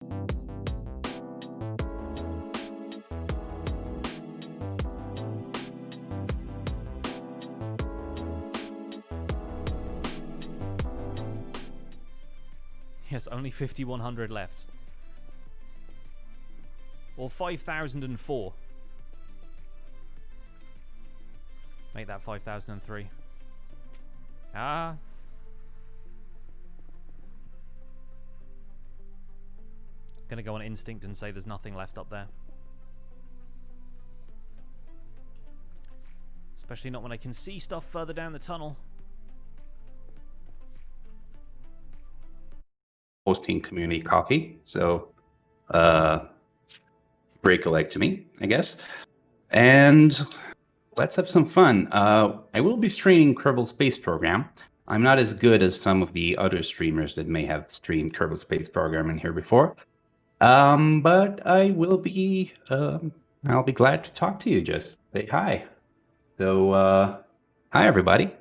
Yes, only 5,100 left. Or 5,004. Make that 5,003. Ah. Gonna go on instinct and say there's nothing left up there. Especially not when I can see stuff further down the tunnel. Hosting community coffee, so break a leg to me, I guess. And let's have some fun. I will be streaming Kerbal Space Program. I'm not as good as some of the other streamers that may have streamed Kerbal Space Program in here before. But I will be, I'll be glad to talk to you. Just say hi. So, hi everybody.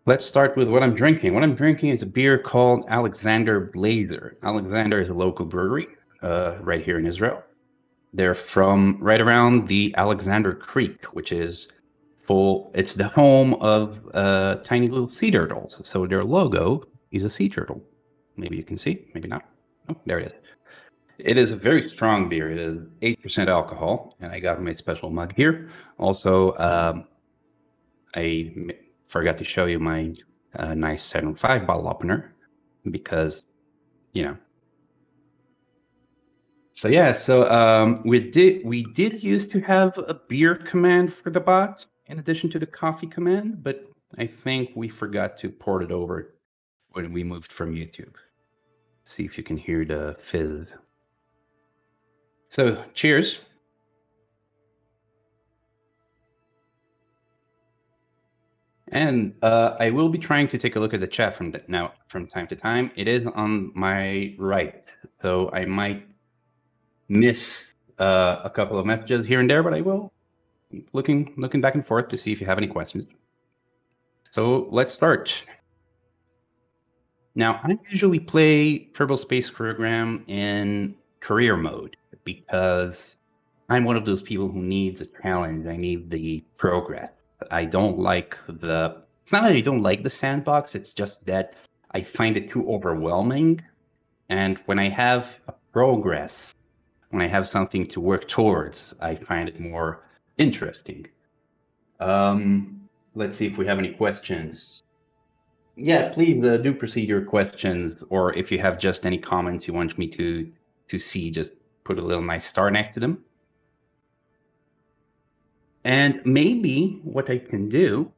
Let's start with what I'm drinking. What I'm drinking is a beer called Alexander Blazer. Alexander is a local brewery, right here in Israel. They're from right around the Alexander Creek, which is it's the home of tiny little sea turtles. So their logo is a sea turtle. Maybe you can see, maybe not. Oh, there it is. It is a very strong beer. It is 8% alcohol, and I got my special mug here. Also, I forgot to show you my nice 7.5 bottle opener because, you know. So yeah, so we did used to have a beer command for the bot in addition to the coffee command, but I think we forgot to port it over when we moved from YouTube. See if you can hear the fizz. So cheers. And I will be trying to take a look at the chat from time to time. It is on my right, so I might miss a couple of messages here and there, but I will looking back and forth to see if you have any questions. So let's start. Now, I usually play Kerbal Space Program in career mode because I'm one of those people who needs a challenge. I need the progress. I don't like it's not that I don't like the sandbox, it's just that I find it too overwhelming. And when I have a progress, when I have something to work towards, I find it more interesting. Let's see if we have any questions. Yeah, please do proceed your questions, or if you have just any comments you want me to see, just put a little nice star next to them. And maybe what I can do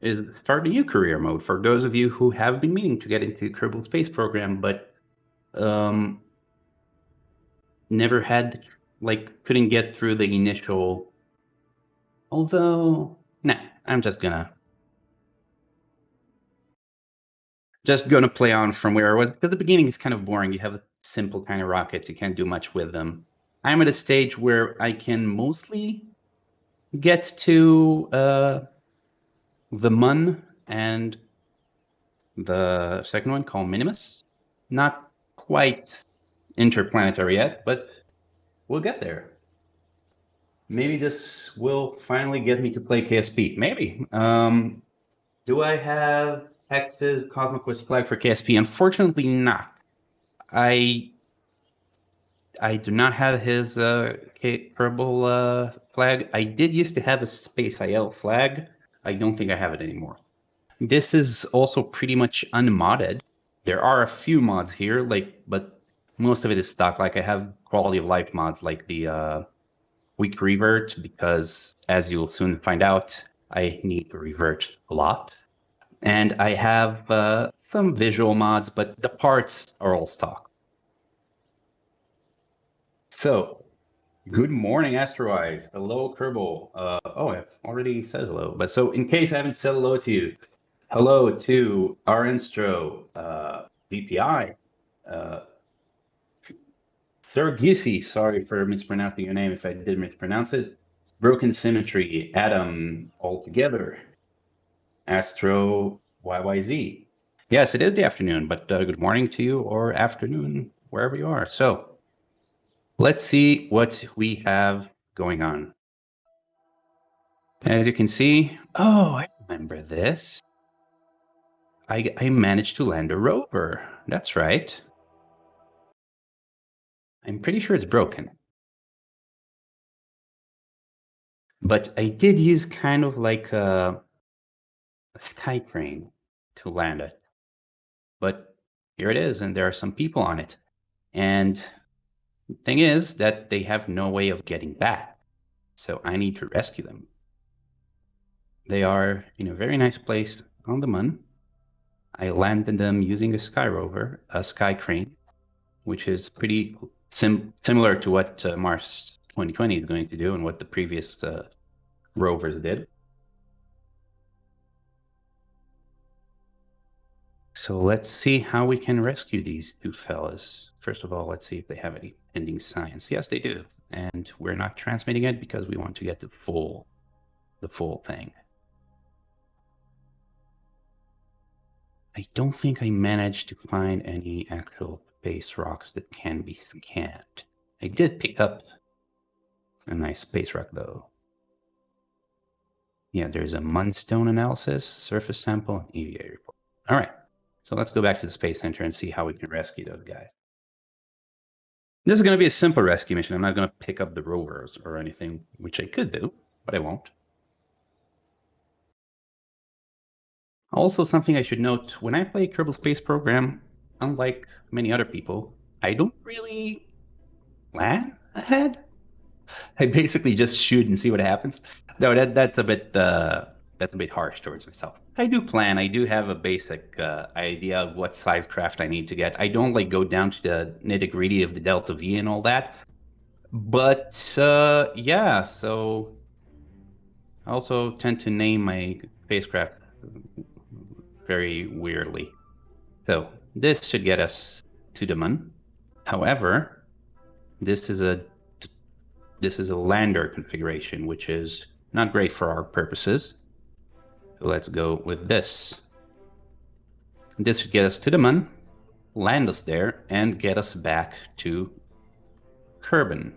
is start a new career mode for those of you who have been meaning to get into Kerbal Space Program, but never had, couldn't get through the initial. Although, nah, I'm just gonna play on from where I was, because the beginning is kind of boring. You have a simple kind of rockets, you can't do much with them. I'm at a stage where I can mostly get to the Mun and the second one called Minimus. Not quite interplanetary yet, but we'll get there. Maybe this will finally get me to play KSP. Maybe. Do I have Hex's Cosmic Quest flag for KSP? Unfortunately, not. I do not have his Kerbal flag. I did used to have a Space IL flag. I don't think I have it anymore. This is also pretty much unmodded. There are a few mods here, but most of it is stock. Like I have quality of life mods, like the weak revert, because as you'll soon find out, I need to revert a lot. And I have some visual mods, but the parts are all stock. So, good morning, Asteroids. Hello, Kerbal. Oh, I already said hello. But so, in case I haven't said hello to you, hello to Arinstro, VPI, Sir Giusy, sorry for mispronouncing your name if I did mispronounce it. Broken Symmetry, Adam, altogether. Astro YYZ. Yes, it is the afternoon, but good morning to you, or afternoon wherever you are. So let's see what we have going on. As you can see, oh, I remember this. I managed to land a rover. That's right. I'm pretty sure it's broken. But I did use kind of like a sky crane to land it. But here it is, and there are some people on it. And the thing is that they have no way of getting back. So I need to rescue them. They are in a very nice place on the moon. I landed them using a sky rover, a sky crane, which is pretty similar to what Mars 2020 is going to do and what the previous rovers did. So let's see how we can rescue these two fellas. First of all, let's see if they have any pending science. Yes, they do. And we're not transmitting it because we want to get the full thing. I don't think I managed to find any actual space rocks that can be scanned. I did pick up a nice space rock though. Yeah, there's a mudstone analysis, surface sample, and EVA report. All right, so let's go back to the Space Center and see how we can rescue those guys. This is going to be a simple rescue mission. I'm not going to pick up the rovers or anything, which I could do, but I won't. Also, something I should note, when I play Kerbal Space Program, unlike many other people, I don't really plan ahead. I basically just shoot and see what happens. No, that's a bit harsh towards myself. I do plan. I do have a basic idea of what size craft I need to get. I don't like go down to the nitty-gritty of the Delta V and all that. But yeah, so I also tend to name my spacecraft very weirdly. So this should get us to the moon. However, this is a lander configuration, which is not great for our purposes. So let's go with this. This should get us to the moon, land us there, and get us back to Kerbin.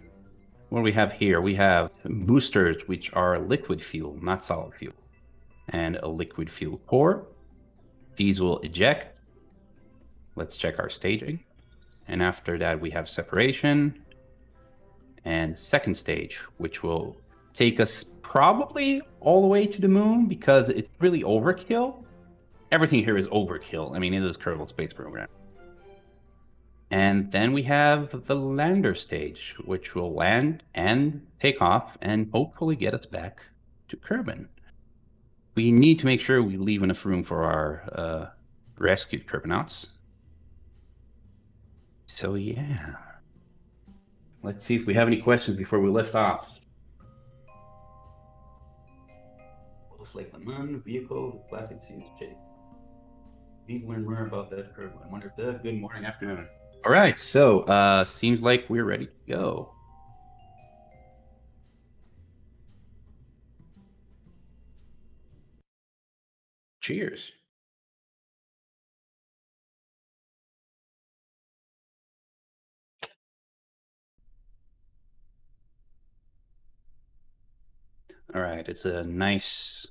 What do we have here? We have boosters, which are liquid fuel, not solid fuel, and a liquid fuel core. These will eject. Let's check our staging. And after that, we have separation and second stage, which will take us probably all the way to the moon because it's really overkill. Everything here is overkill. I mean, it is Kerbal Space Program. And then we have the lander stage, which will land and take off and hopefully get us back to Kerbin. We need to make sure we leave enough room for our rescued Kerbinauts. So yeah. Let's see if we have any questions before we lift off. Looks like the moon, vehicle, classic CSJ. Need to learn more about that Kerbal. I wonder if the good morning, afternoon. All right, so seems like we're ready to go. Cheers. All right, it's a nice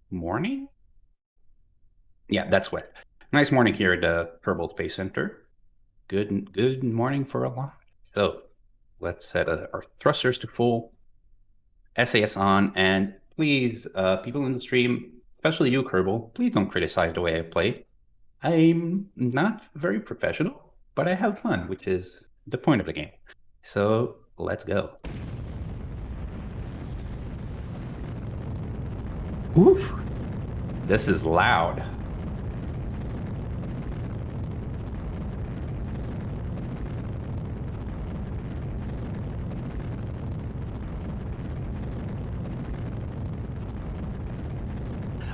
morning. Yeah, that's what. Nice morning here at the Kerbal Space Center. Good morning for a launch. So let's set our thrusters to full. SAS on, and please, people in the stream, especially you, Kerbal, please don't criticize the way I play. I'm not very professional, but I have fun, which is the point of the game. So let's go. Oof, this is loud.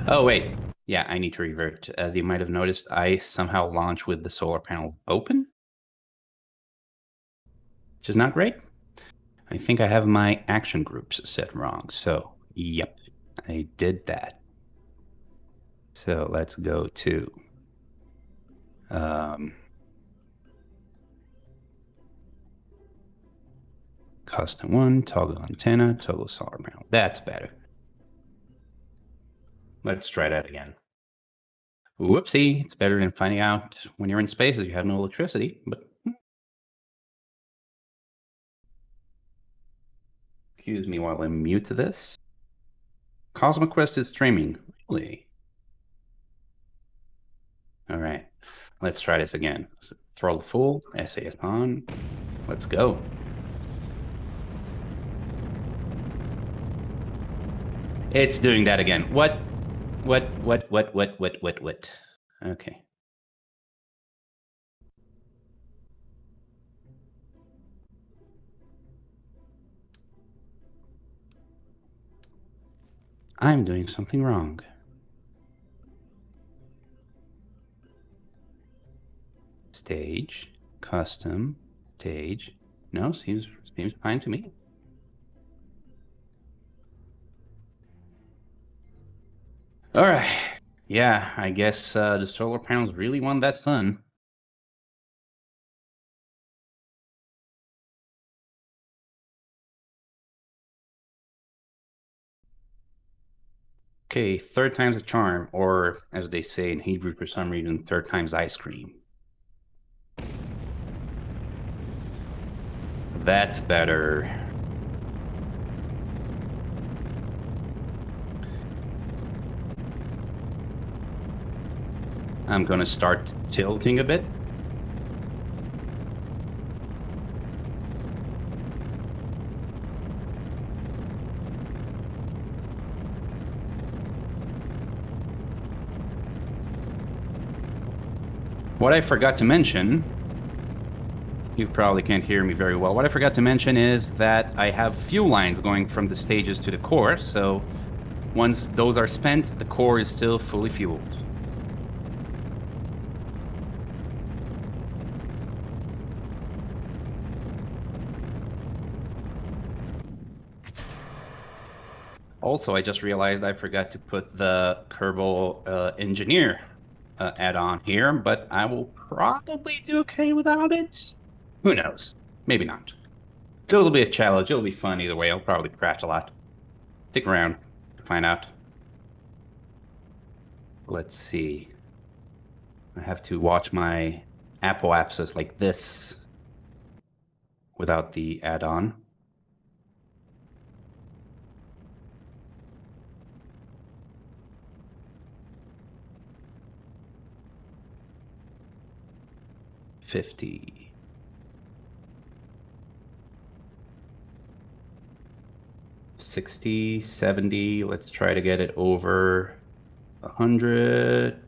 Oh, wait. Yeah, I need to revert. As you might have noticed, I somehow launched with the solar panel open, which is not great. I think I have my action groups set wrong. So, yep, I did that. So let's go to Custom 1, toggle antenna, toggle solar panel. That's better. Let's try that again. Whoopsie, it's better than finding out when you're in space that you have no electricity, but excuse me while I mute this. Cosmic Quest is streaming. Really? All right, let's try this again. So, throttle full, SAS on. Let's go. It's doing that again. What? Okay. I'm doing something wrong. Stage, custom, stage. No, seems fine to me. All right. Yeah, I guess the solar panels really want that sun. Okay, third time's a charm, or as they say in Hebrew for some reason, third time's ice cream. That's better. I'm gonna start tilting a bit. What I forgot to mention, you probably can't hear me very well. What I forgot to mention is that I have fuel lines going from the stages to the core, so once those are spent, the core is still fully fueled. Also, I just realized I forgot to put the Kerbal Engineer add-on here, but I will probably do okay without it. Who knows? Maybe not. It'll be a challenge. It'll be fun either way. I'll probably crash a lot. Stick around to find out. Let's see. I have to watch my Apple access like this without the add-on. $50. 60, 70. Let's try to get it over 100.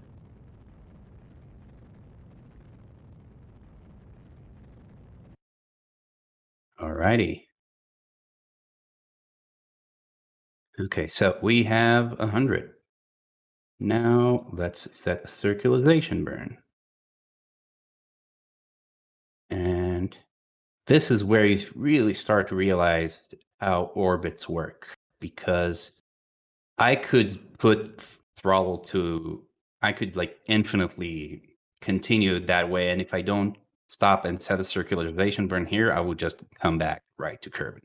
Alrighty. Okay, so we have 100. Now let's set a circularization burn. And this is where you really start to realize how orbits work, because I could put throttle to, I could like infinitely continue that way. And if I don't stop and set a circularization burn here, I would just come back right to Kerbal.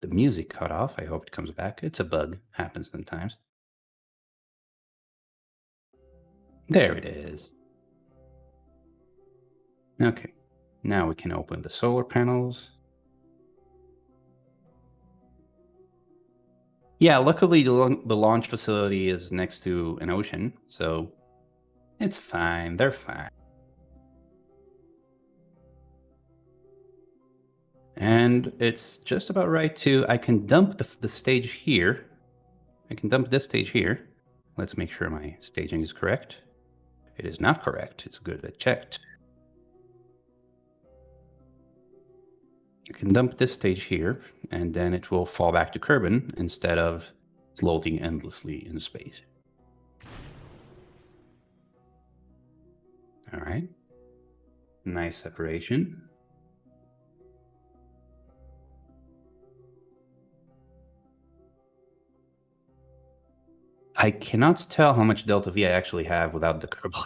The music cut off. I hope it comes back. It's a bug. Happens sometimes. There it is. Okay. Now we can open the solar panels. Yeah, luckily the launch facility is next to an ocean, so it's fine. They're fine. And it's just about right to, I can dump the stage here. I can dump this stage here. Let's make sure my staging is correct. It is not correct. It's good I checked. You can dump this stage here, and then it will fall back to Kerbal instead of floating endlessly in space. All right. Nice separation. I cannot tell how much delta V I actually have without the Kerbal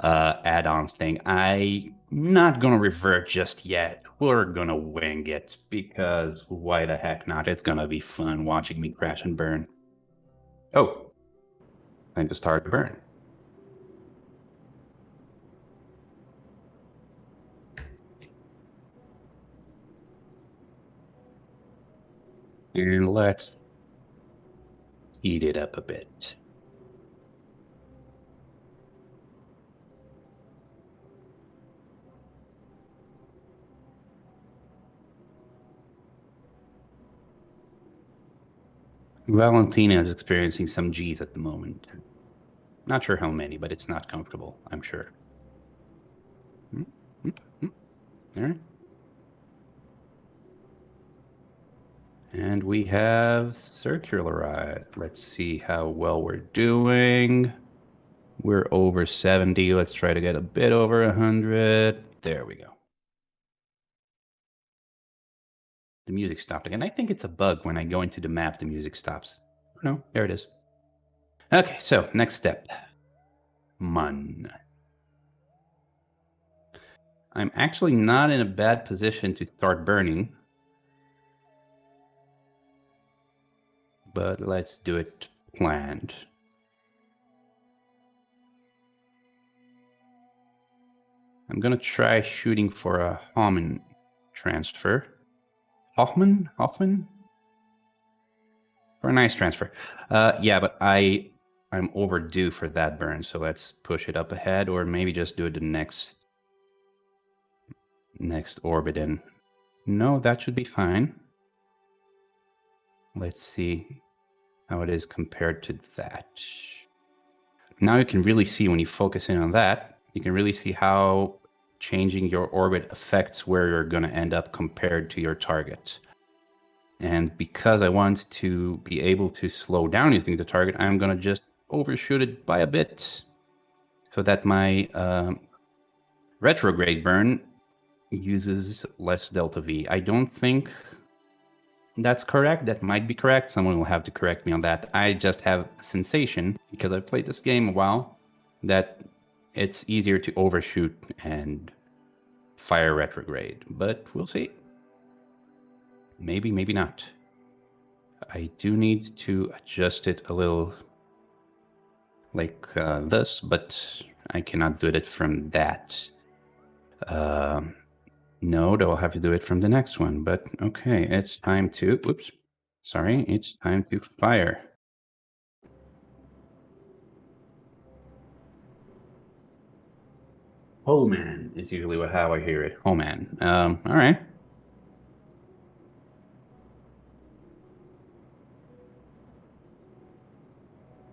add-on thing. I'm not gonna revert just yet. We're gonna wing it, because why the heck not? It's gonna be fun watching me crash and burn. Oh, time to start the burn. And let's speed it up a bit. Valentina is experiencing some G's at the moment. Not sure how many, but it's not comfortable, I'm sure. All right. And we have circularized. Let's see how well we're doing. We're over 70. Let's try to get a bit over 100. There we go. The music stopped again. I think it's a bug. When I go into the map, the music stops. Oh, no, there it is. Okay, so next step. Mun. I'm actually not in a bad position to start burning, but let's do it planned. I'm gonna try shooting for a Hoffman transfer. Hoffman? For a nice transfer. Yeah, but I'm overdue for that burn, so let's push it up ahead, or maybe just do it the next orbit in. No, that should be fine. Let's see how it is compared to that. Now you can really see, when you focus in on that, you can really see how changing your orbit affects where you're going to end up compared to your target. And because I want to be able to slow down using the target, I'm going to just overshoot it by a bit, so that my retrograde burn uses less delta V. I don't think that's correct. That might be correct. Someone will have to correct me on that. I just have a sensation, because I've played this game a while, that it's easier to overshoot and fire retrograde. But we'll see. Maybe, maybe not. I do need to adjust it a little, like this, but I cannot do it from that. No, I'll have to do it from the next one. But okay, it's time to, oops, sorry, it's time to fire. Oh man is usually how I hear it. Oh man. All right.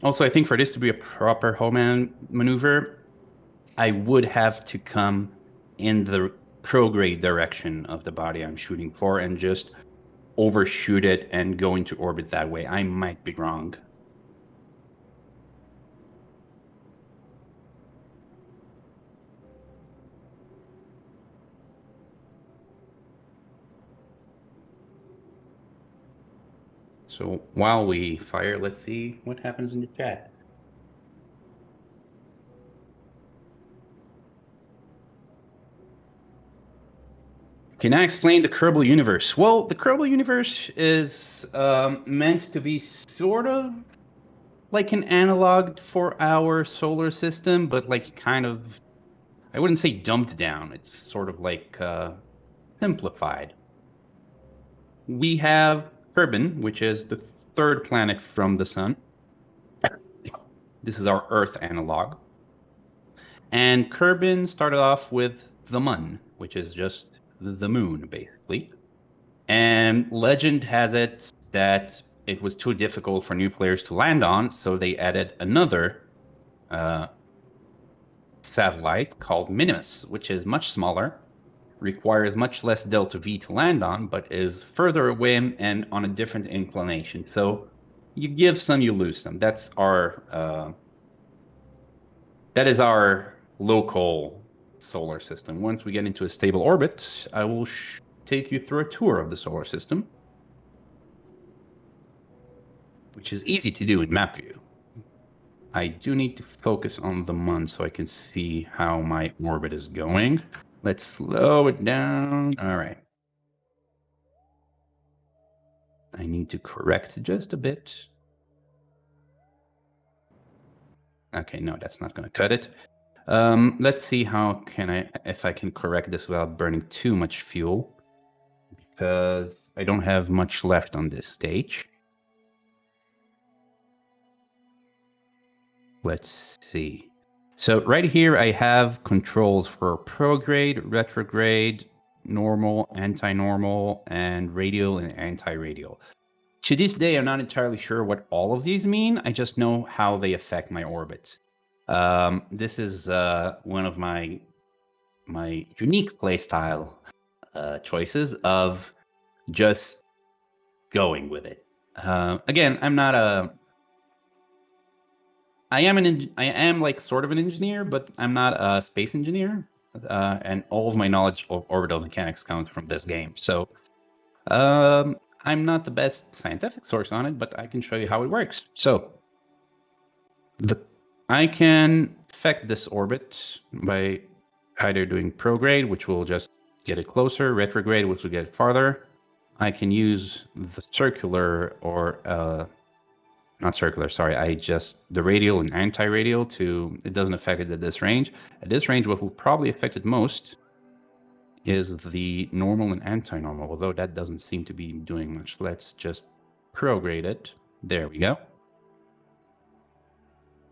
Also, I think for this to be a proper Homan maneuver, I would have to come in the prograde direction of the body I'm shooting for and just overshoot it and go into orbit that way. I might be wrong. So while we fire, let's see what happens in the chat. Can I explain the Kerbal universe? Well, the Kerbal universe is meant to be sort of like an analog for our solar system, but like kind of, I wouldn't say dumbed down. It's sort of like simplified. We have Kerbin, which is the third planet from the sun. This is our Earth analog. And Kerbin started off with the Mun, which is just the moon, basically. And legend has it that it was too difficult for new players to land on, so they added another satellite called Minimus, which is much smaller, requires much less delta V to land on, but is further away and on a different inclination. So you give some, you lose some. That is our local solar system. Once we get into a stable orbit, I will take you through a tour of the solar system, which is easy to do in map view. I do need to focus on the Mun so I can see how my orbit is going. Let's slow it down. All right. I need to correct just a bit. Okay, no, that's not going to cut it. Let's see if I can correct this without burning too much fuel, because I don't have much left on this stage. Let's see. So right here, I have controls for prograde, retrograde, normal, anti-normal, and radial and anti-radial. To this day, I'm not entirely sure what all of these mean. I just know how they affect my orbit. This is one of my unique playstyle choices of just going with it. Again, I'm not a. I am like sort of an engineer, but I'm not a space engineer. And all of my knowledge of orbital mechanics comes from this game. So I'm not the best scientific source on it, but I can show you how it works. So I can affect this orbit by either doing prograde, which will just get it closer, retrograde, which will get it farther. I can use the circular or not circular, sorry, the radial and anti-radial it doesn't affect it at this range. At this range, what will probably affect it most is the normal and anti-normal, although that doesn't seem to be doing much. Let's just prograde it. There we go.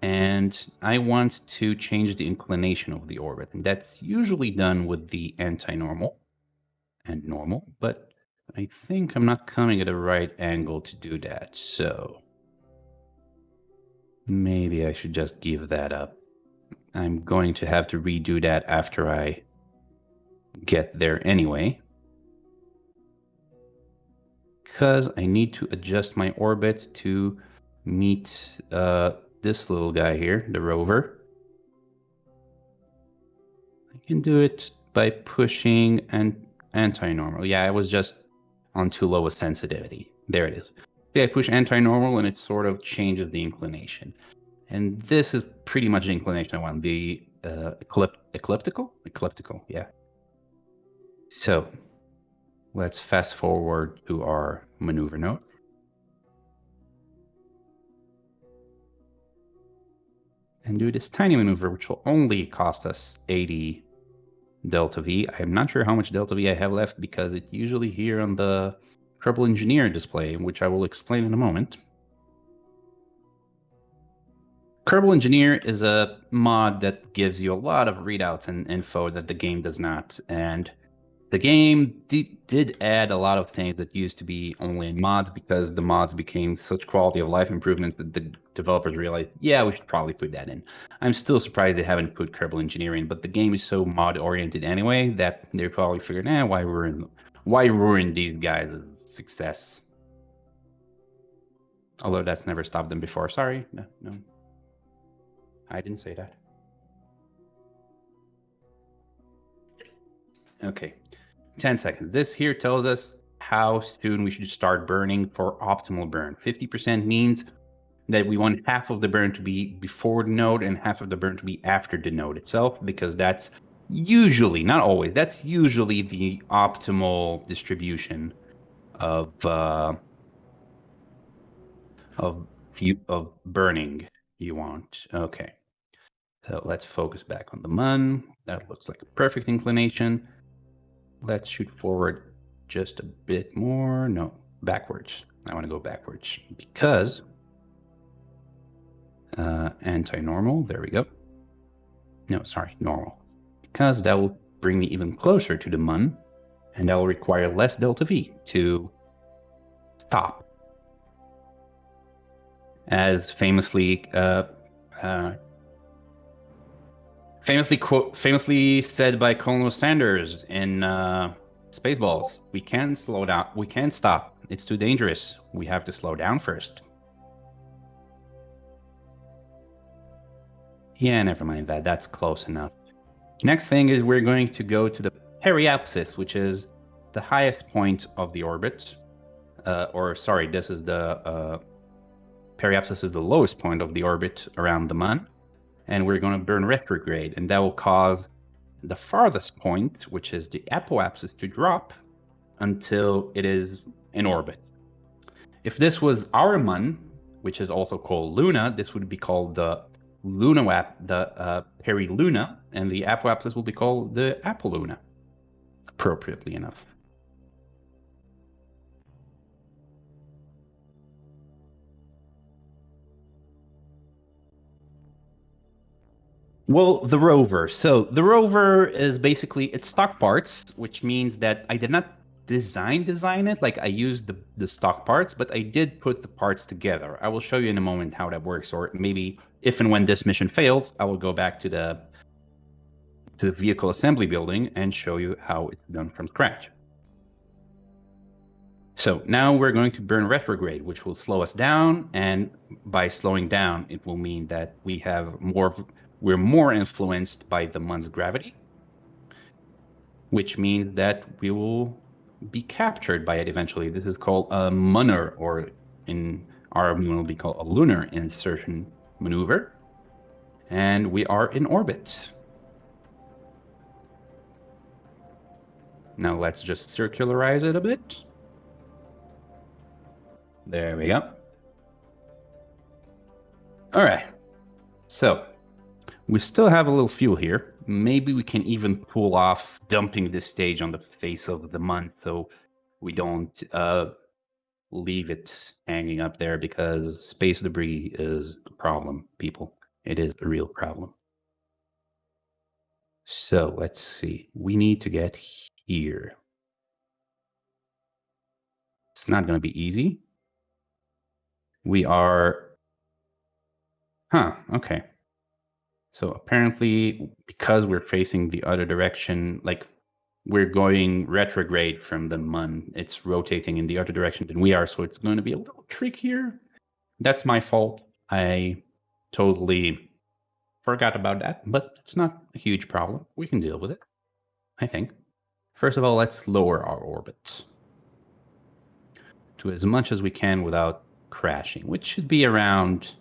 And I want to change the inclination of the orbit, and that's usually done with the anti-normal and normal, but I think I'm not coming at a right angle to do that, so maybe I should just give that up. I'm going to have to redo that after I get there anyway, because I need to adjust my orbit to meet this little guy here, the rover. I can do it by pushing an anti-normal. Yeah, I was just on too low a sensitivity. There it is. Yeah, I push anti-normal and it sort of changes the inclination. And this is pretty much the inclination I want. The ecliptical? Ecliptical, yeah. So let's fast forward to our maneuver node. And do this tiny maneuver, which will only cost us 80 delta V. I'm not sure how much delta V I have left because it's usually here on the Kerbal Engineer display, which I will explain in a moment. Kerbal Engineer is a mod that gives you a lot of readouts and info that the game does not. And the game did add a lot of things that used to be only in mods because the mods became such quality of life improvements that the developers realized, yeah, we should probably put that in. I'm still surprised they haven't put Kerbal Engineering, but the game is so mod oriented anyway that they probably figured, why ruin these guys' success? Although that's never stopped them before. Sorry, no, I didn't say that. Okay. 10 seconds. This here tells us how soon we should start burning for optimal burn. 50% means that we want half of the burn to be before the node and half of the burn to be after the node itself, because that's usually, not always, that's usually the optimal distribution of burning you want. Okay. So let's focus back on the Mun. That looks like a perfect inclination. Let's shoot forward just a bit more. No, backwards. I want to go backwards because anti-normal. There we go. No, sorry, normal. Because that will bring me even closer to the Mun, and that will require less delta V to stop. As famously said by Colonel Sanders in Spaceballs, we can't slow down. We can't stop. It's too dangerous. We have to slow down first. Yeah, never mind that. That's close enough. Next thing is we're going to go to the periapsis, which is the highest point of the orbit. This is the periapsis is the lowest point of the orbit around the Mun, and we're going to burn retrograde, and that will cause the farthest point, which is the apoapsis, to drop until it is in orbit. If this was our Mun, which is also called Luna, this would be called the periluna, and the apoapsis will be called the apoluna, appropriately enough. Well, the rover. So the rover is basically, it's stock parts, which means that I did not design it. Like I used the stock parts, but I did put the parts together. I will show you in a moment how that works, or maybe if and when this mission fails, I will go back to the vehicle assembly building and show you how it's done from scratch. So now we're going to burn retrograde, which will slow us down, and by slowing down, it will mean that we're more influenced by the Mun's gravity, which means that we will be captured by it eventually. This is called a Munner, or in our will be called a lunar insertion maneuver, and we are in orbit. Now let's just circularize it a bit. There we go. All right, so we still have a little fuel here. Maybe we can even pull off dumping this stage on the face of the Mun, so we don't leave it hanging up there, because space debris is a problem, people. It is a real problem. So let's see. We need to get here. It's not going to be easy. We are... okay. So apparently, because we're facing the other direction, like we're going retrograde from the Mun, it's rotating in the other direction than we are, so it's going to be a little trick here. That's my fault. I totally forgot about that, but it's not a huge problem. We can deal with it, I think. First of all, let's lower our orbit to as much as we can without crashing, which should be around,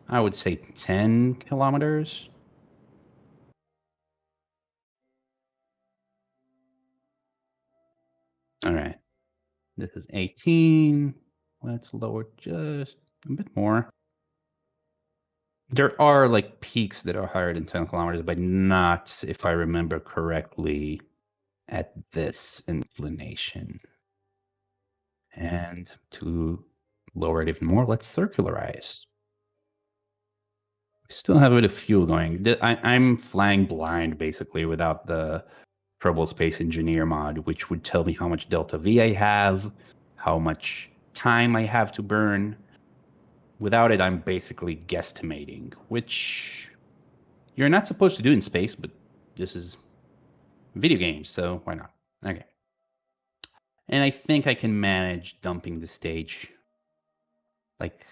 I would say, 10 kilometers. All right. This is 18. Let's lower just a bit more. There are like peaks that are higher than 10 kilometers, but not, if I remember correctly, at this inclination. And to lower it even more, let's circularize. We still have a bit of fuel going. I'm flying blind, basically, without the Kerbal Space Engineer mod, which would tell me how much delta V I have, how much time I have to burn. Without it, I'm basically guesstimating, which you're not supposed to do in space, but this is video games, so why not? Okay. And I think I can manage dumping the stage. Like,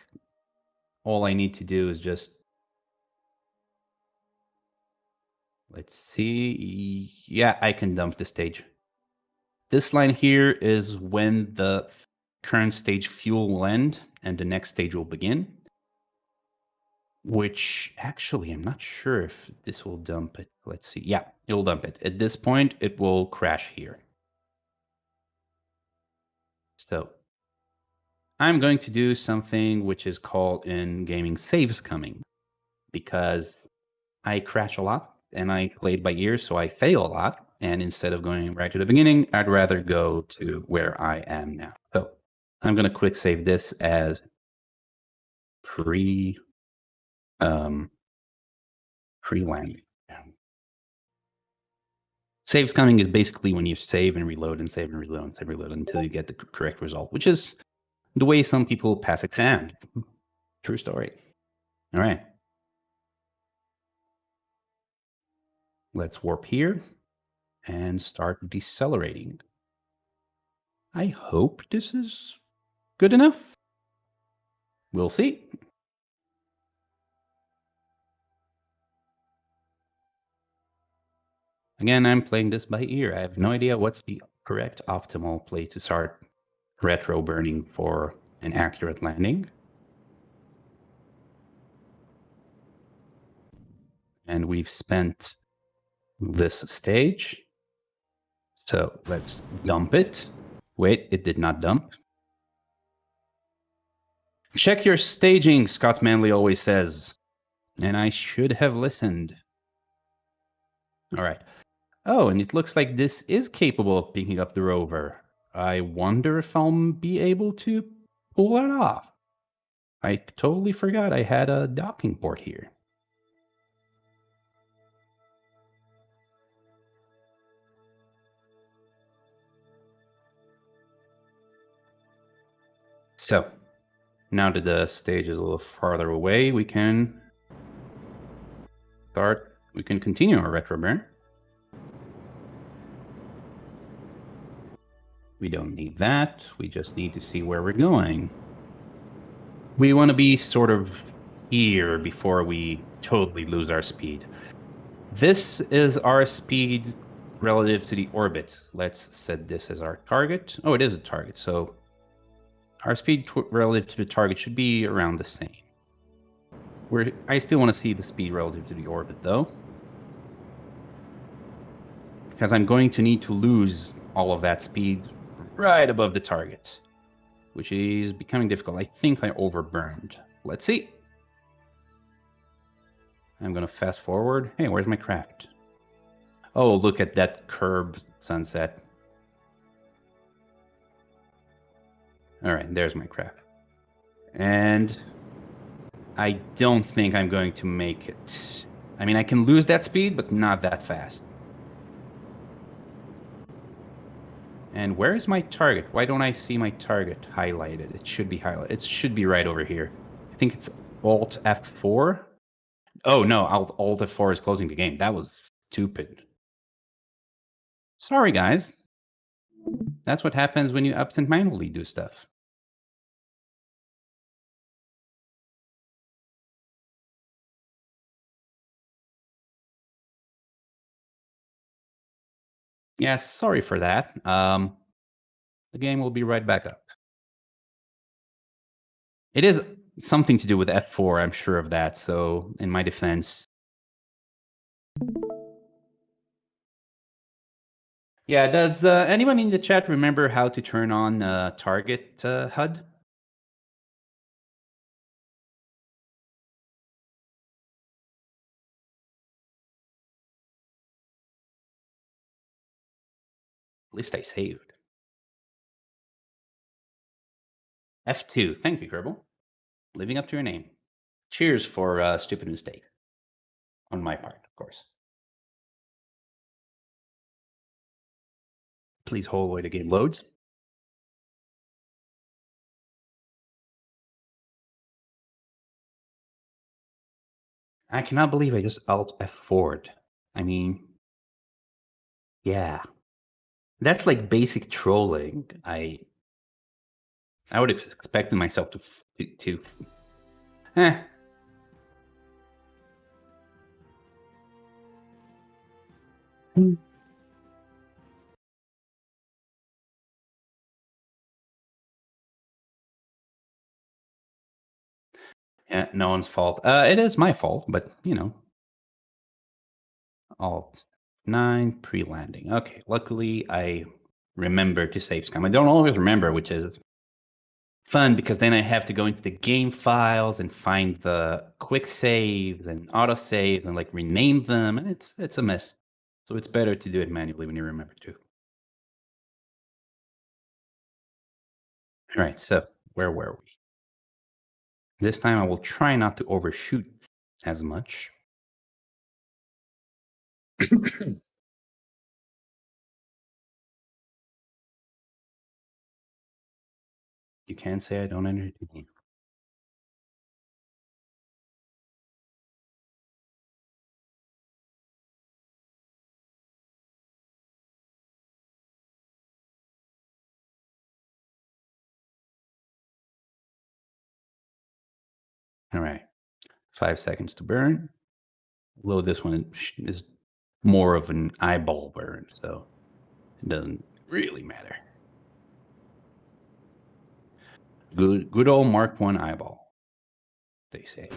all I need to do is just... Let's see. Yeah, I can dump the stage. This line here is when the current stage fuel will end and the next stage will begin. Which, actually, I'm not sure if this will dump it. Let's see. Yeah, it will dump it. At this point, it will crash here. So I'm going to do something which is called in gaming saves coming, because I crash a lot and I played by ear, so I fail a lot. And instead of going right to the beginning, I'd rather go to where I am now. So I'm going to quick save this as pre-landing. Saves coming is basically when you save and reload and save and reload and save and reload until you get the correct result, which is the way some people pass exams. True story. All right. Let's warp here and start decelerating. I hope this is good enough. We'll see. Again, I'm playing this by ear. I have no idea what's the correct optimal play to start retro burning for an accurate landing. And we've spent this stage. So let's dump it. Wait, it did not dump. Check your staging, Scott Manley always says. And I should have listened. All right. Oh, and it looks like this is capable of picking up the rover. I wonder if I'll be able to pull it off. I totally forgot I had a docking port here. So, now that the stage is a little farther away, we can continue our retro burn. We don't need that. We just need to see where we're going. We want to be sort of here before we totally lose our speed. This is our speed relative to the orbit. Let's set this as our target. Oh, it is a target. So our speed relative to the target should be around the same. I still want to see the speed relative to the orbit, though, because I'm going to need to lose all of that speed right above the target, which is becoming difficult. I think I overburned. Let's see. I'm going to fast forward. Hey, where's my craft? Oh, look at that curb sunset. All right, there's my craft. And I don't think I'm going to make it. I mean, I can lose that speed, but not that fast. And where is my target? Why don't I see my target highlighted? It should be highlighted. It should be right over here. I think it's Alt F4. Oh, no, Alt F4 is closing the game. That was stupid. Sorry, guys. That's what happens when you absentmindedly do stuff. Yes, sorry for that. The game will be right back up. It is something to do with F4, I'm sure of that. So, in my defense. Yeah, does anyone in the chat remember how to turn on target HUD? At least I saved. F2. Thank you, Kerbal. Living up to your name. Cheers for a stupid mistake. On my part, of course. Please hold while the game loads. I cannot believe I just Alt F4'd. I mean, yeah. That's like basic trolling. I would have expected myself to eh. Yeah, no one's fault. It is my fault, but you know. Alt 9 pre-landing. Okay, luckily I remember to save scum. I don't always remember, which is fun because then I have to go into the game files and find the quick save and auto save and like rename them, and it's a mess. So it's better to do it manually when you remember to. All right, so where were we? This time I will try not to overshoot as much. You can't say I don't entertain you. All right, 5 seconds to burn. Although this one is more of an eyeball burn, so it doesn't really matter. Good old Mark 1 eyeball, they say.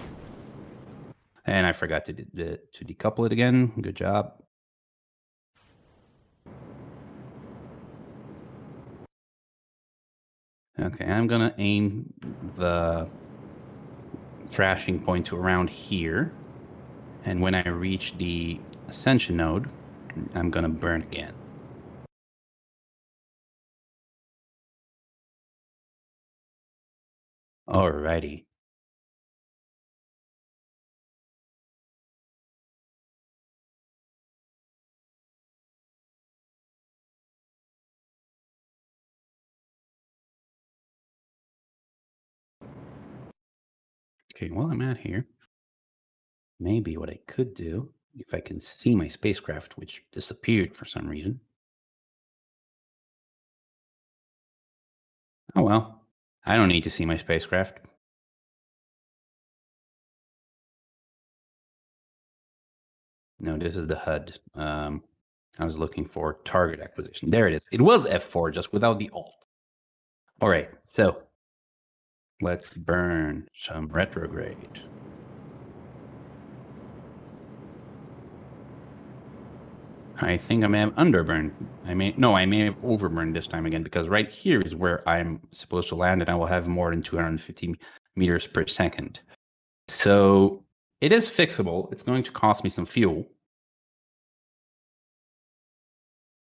And I forgot to decouple it again. Good job. Okay, I'm gonna aim the thrashing point to around here. And when I reach the ascension node, I'm gonna burn again. Alrighty. Okay, while I'm at here, maybe what I could do, if I can see my spacecraft, which disappeared for some reason. Oh well, I don't need to see my spacecraft. No, this is the HUD. I was looking for target acquisition. There it is. It was F4, just without the Alt. All right, so let's burn some retrograde. I think I may have underburned. I may have overburned this time again, because right here is where I'm supposed to land, and I will have more than 250 meters per second. So it is fixable. It's going to cost me some fuel.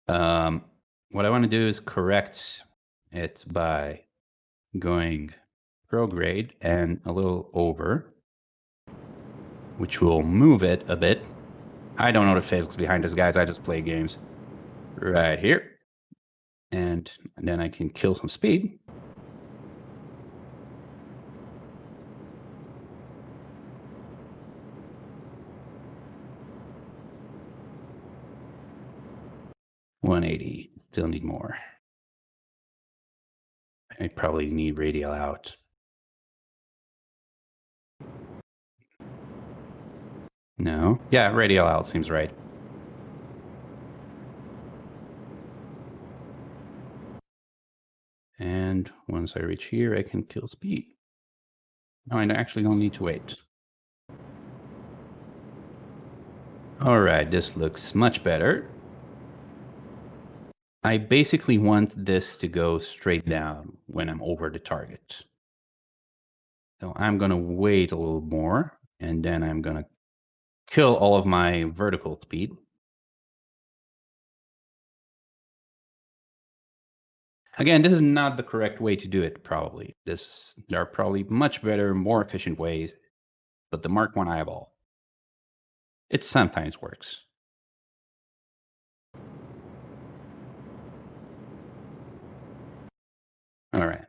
What I want to do is correct it by going prograde and a little over, which will move it a bit. I don't know the physics behind this, guys. I just play games. Right here. And then I can kill some speed. $180. Still need more. I probably need radial out. No? Yeah, radial out seems right. And once I reach here, I can kill speed. No, I actually don't need to wait. All right, this looks much better. I basically want this to go straight down when I'm over the target. So I'm going to wait a little more, and then I'm going to kill all of my vertical speed. Again, this is not the correct way to do it, probably. There are probably much better, more efficient ways, but the Mark 1 eyeball, it sometimes works. All right.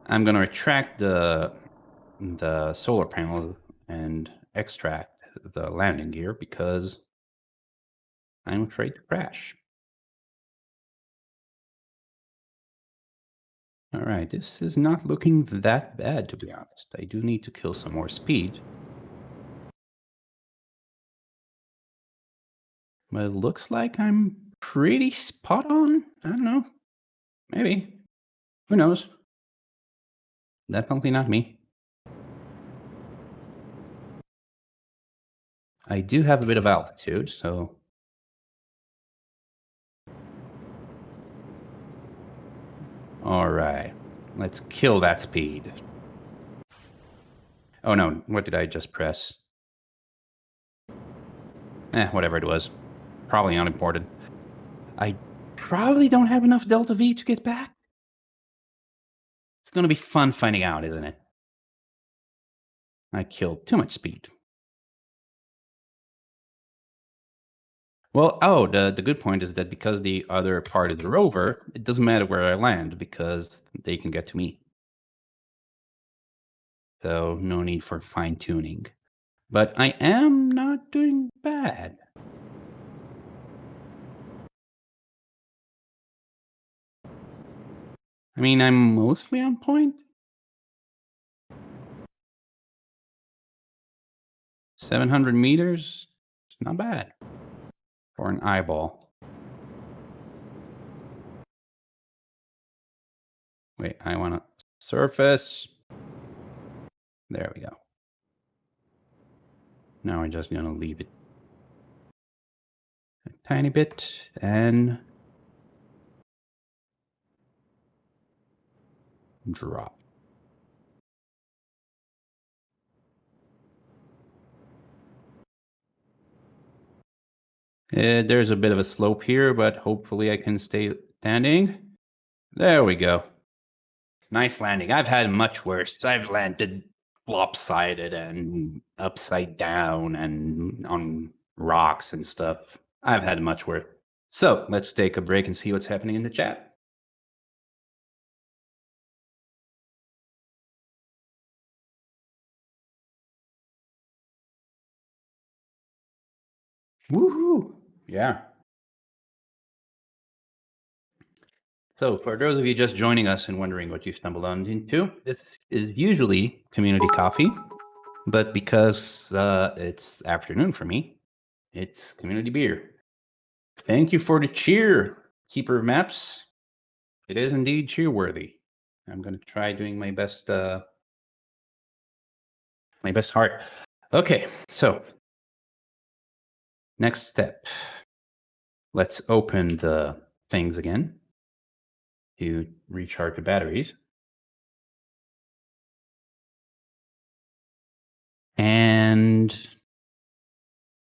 I'm going to retract the solar panel and extract the landing gear because I'm afraid to crash. All right, this is not looking that bad, to be honest. I do need to kill some more speed. But it looks like I'm pretty spot on. I don't know. Maybe. Who knows? Definitely not me. I do have a bit of altitude, so... All right. Let's kill that speed. Oh no, what did I just press? Whatever it was. Probably unimportant. I probably don't have enough delta V to get back. It's going to be fun finding out, isn't it? I killed too much speed. Well, the good point is that because the other part is the rover, it doesn't matter where I land because they can get to me. So no need for fine tuning. But I am not doing bad. I mean, I'm mostly on point. 700 meters, it's not bad for an eyeball. Wait, I want to surface. There we go. Now we're just going to leave it a tiny bit and drop. There's a bit of a slope here, but hopefully I can stay standing. There we go. Nice landing. I've had much worse. I've landed lopsided and upside down and on rocks and stuff. I've had much worse. So let's take a break and see what's happening in the chat. Woohoo! Yeah. So for those of you just joining us and wondering what you stumbled on into, this is usually community coffee, but because it's afternoon for me, it's community beer. Thank you for the cheer, Keeper of Maps. It is indeed cheer-worthy. I'm going to try doing my best heart. Okay, so next step. Let's open the things again to recharge the batteries. And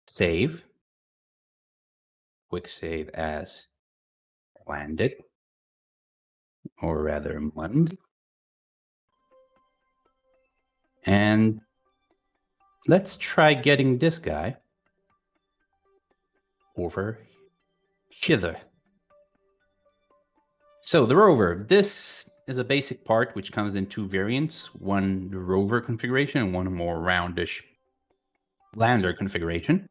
save. Quick save as landed, or rather mund. And let's try getting this guy over hither. So the rover, this is a basic part which comes in two variants, one the rover configuration and one more roundish lander configuration.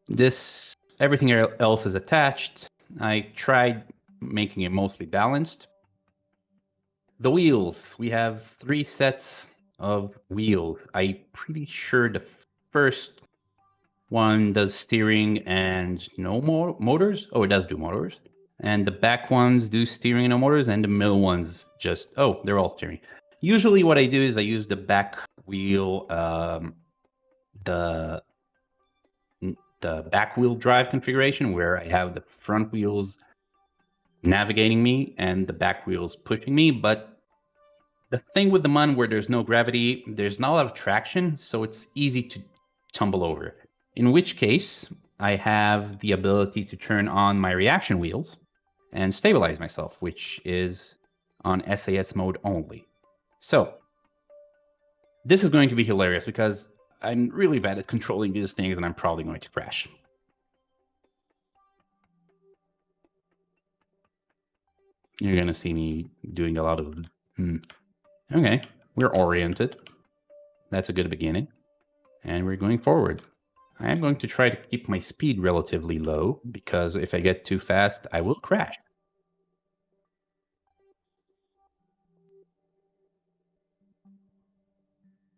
This, everything else is attached. I tried making it mostly balanced. The wheels, we have 3 sets of wheels. I'm pretty sure the first one does steering and no more motors. Oh, it does do motors. And the back ones do steering and no motors, and the middle ones just, oh, they're all steering. Usually what I do is I use the back wheel, the back wheel drive configuration where I have the front wheels navigating me and the back wheels pushing me. But the thing with the MUN where there's no gravity, there's not a lot of traction, so it's easy to tumble over. In which case, I have the ability to turn on my reaction wheels and stabilize myself, which is on SAS mode only. So this is going to be hilarious because I'm really bad at controlling these things and I'm probably going to crash. You're going to see me doing a lot of... Okay, we're oriented. That's a good beginning. And we're going forward. I am going to try to keep my speed relatively low because if I get too fast, I will crash.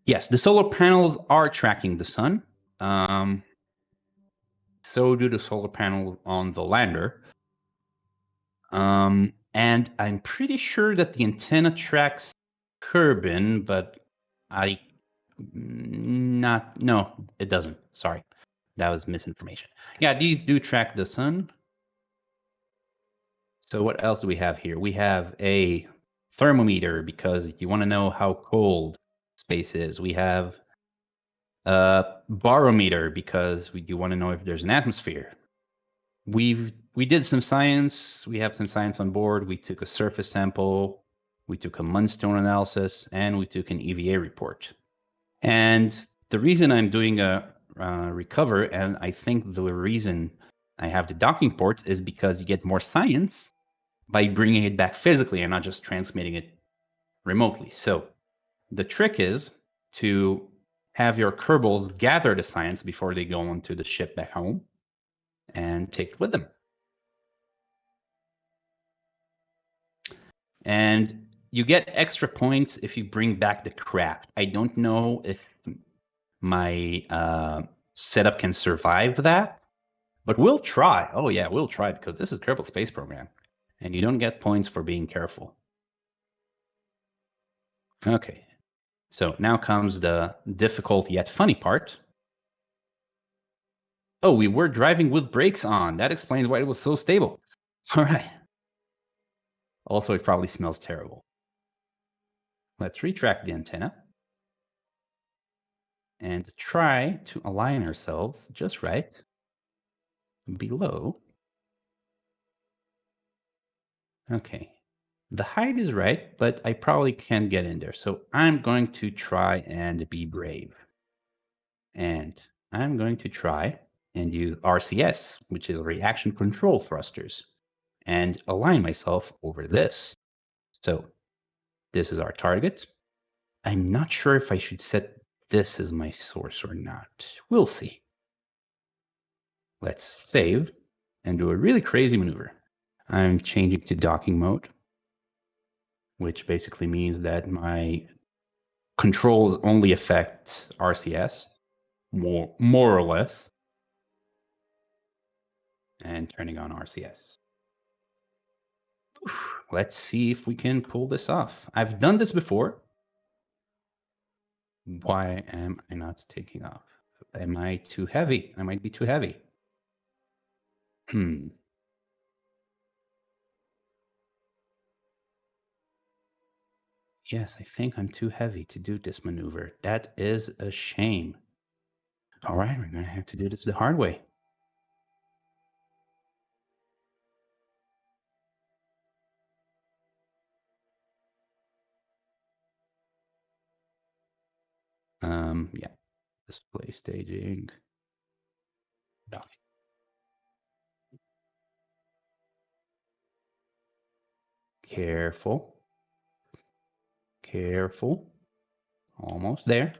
Yes, the solar panels are tracking the sun. So do the solar panels on the lander. And I'm pretty sure that the antenna tracks Kerbal, but no, it doesn't. Sorry, that was misinformation. Yeah, these do track the sun. So what else do we have here? We have a thermometer because you want to know how cold space is. We have a barometer because you want to know if there's an atmosphere. We did some science. We have some science on board. We took a surface sample. We took a mudstone analysis, and we took an EVA report. And the reason I'm doing a recover, and I think the reason I have the docking ports is because you get more science by bringing it back physically and not just transmitting it remotely. So the trick is to have your Kerbals gather the science before they go onto the ship back home and take it with them. And you get extra points if you bring back the craft. I don't know if my setup can survive that, but we'll try. Oh yeah, we'll try because this is Kerbal Space Program, and you don't get points for being careful. Okay. So now comes the difficult yet funny part. Oh, we were driving with brakes on. That explains why it was so stable. All right. Also, it probably smells terrible. Let's retract the antenna and try to align ourselves just right below. Okay. The height is right, but I probably can't get in there. So I'm going to try and be brave. And I'm going to try and use RCS, which is reaction control thrusters, and align myself over this. So this is our target. I'm not sure if I should set this as my source or not. We'll see. Let's save and do a really crazy maneuver. I'm changing to docking mode, which basically means that my controls only affect RCS, more or less, and turning on RCS. Let's see if we can pull this off. I've done this before. Why am I not taking off? Am I too heavy? I might be too heavy. Yes, I think I'm too heavy to do this maneuver. That is a shame. All right, we're going to have to do this the hard way. Yeah, display staging. Dock. Careful. Careful. Almost there.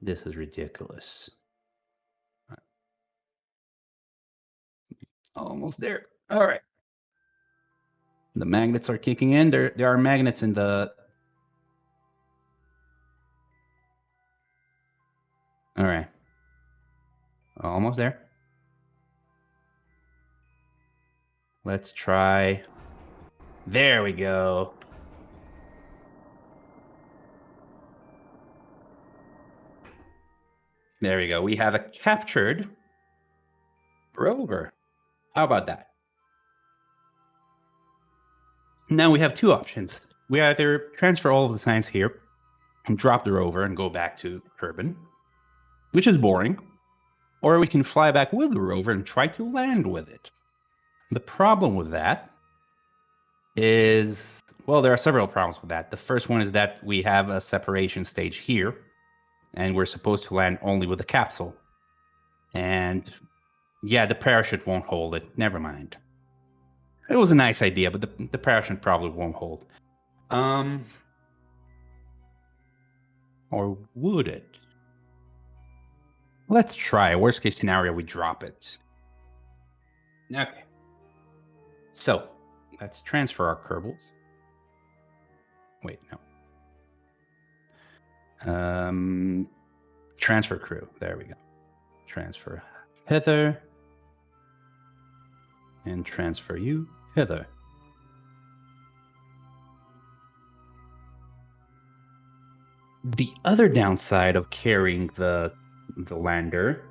This is ridiculous. Almost there. All right. The magnets are kicking in. There are magnets in the... All right. Almost there. Let's try. There we go. There we go. We have a captured rover. How about that? Now we have two options. We either transfer all of the science here and drop the rover and go back to Kerbal, which is boring, or we can fly back with the rover and try to land with it. The problem with that is, well, there are several problems with that. The first one is that we have a separation stage here, and we're supposed to land only with the capsule. And yeah, the parachute won't hold it. Never mind. It was a nice idea, but the parachute probably won't hold. Or would it? Let's try. Worst case scenario, we drop it. Okay. So, let's transfer our Kerbals. Wait, no. Transfer crew. There we go. Transfer hither. And transfer you hither. The other downside of carrying the lander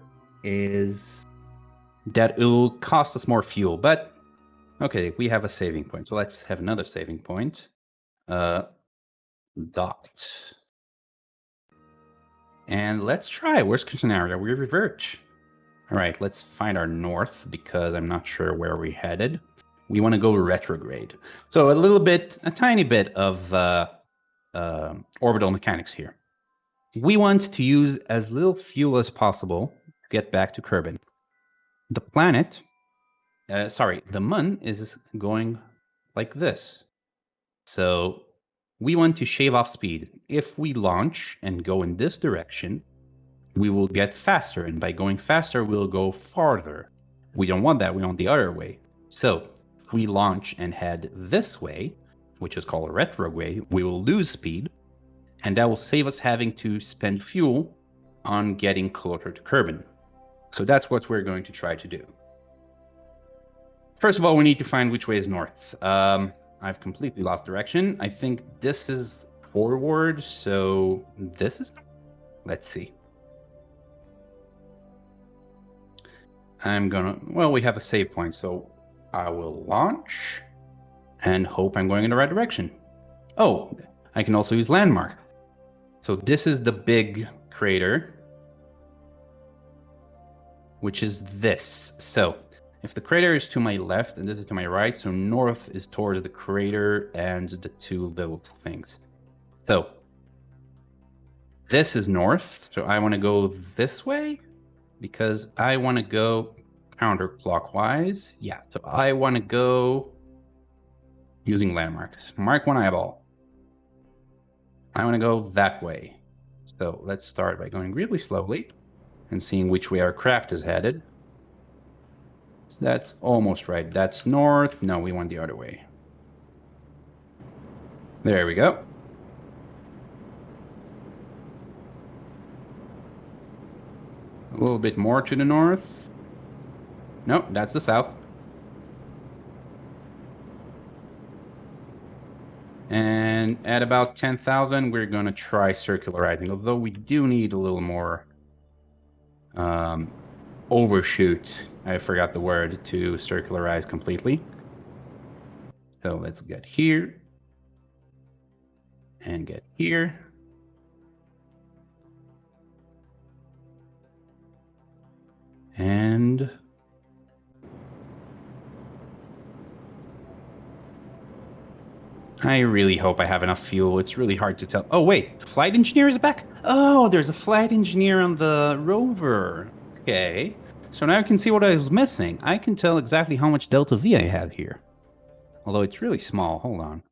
is that it will cost us more fuel. But, okay, we have a saving point. So let's have another saving point. Docked. And let's try. Worst case scenario, we revert. All right, let's find our north because I'm not sure where we're headed. We want to go retrograde. So a tiny bit of orbital mechanics here. We want to use as little fuel as possible to get back to Kerbal. The planet, the Mun is going like this. So we want to shave off speed. If we launch and go in this direction, we will get faster. And by going faster, we'll go farther. We don't want that. We want the other way. So if we launch and head this way, which is called a retrograde, we will lose speed. And that will save us having to spend fuel on getting closer to Kerbal. So that's what we're going to try to do. First of all, we need to find which way is north. I've completely lost direction. I think this is forward, so this is... Let's see. I'm gonna... Well, we have a save point, so I will launch and hope I'm going in the right direction. Oh, I can also use landmark. So this is the big crater, which is this. So if the crater is to my left and this is to my right, so north is towards the crater and the two little things. So this is north, so I want to go this way because I want to go counterclockwise. Yeah, so I want to go using landmarks. Mark one eyeball. I want to go that way. So let's start by going really slowly and seeing which way our craft is headed. That's almost right. That's north. No, we went the other way. There we go. A little bit more to the north. No, that's the south. And at about 10,000, we're going to try circularizing, although we do need a little more overshoot. I forgot the word to circularize completely. So let's get here and get here. And I really hope I have enough fuel. It's really hard to tell. Oh, wait, flight engineer is back? Oh, there's a flight engineer on the rover. Okay. So now I can see what I was missing. I can tell exactly how much Delta V I have here. Although it's really small. Hold on.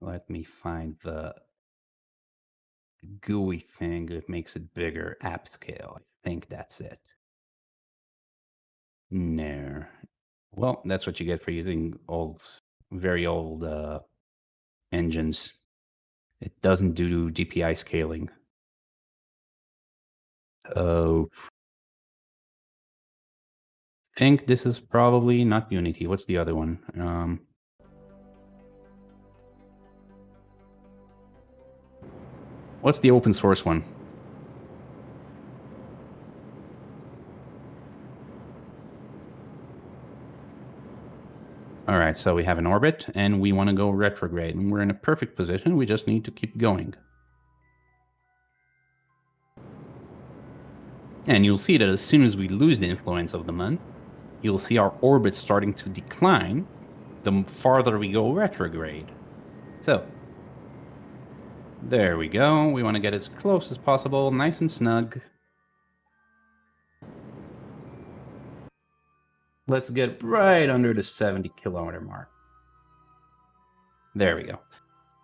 Let me find the GUI thing that makes it bigger. App scale. I think that's it. No. Well, that's what you get for using very old engines. It doesn't do DPI scaling. Oh. I think this is probably not Unity. What's the other one? What's the open source one? All right, so we have an orbit, and we want to go retrograde, and we're in a perfect position. We just need to keep going. And you'll see that as soon as we lose the influence of the moon, you'll see our orbit starting to decline the farther we go retrograde. So, there we go. We want to get as close as possible, nice and snug. Let's get right under the 70-kilometer mark. There we go.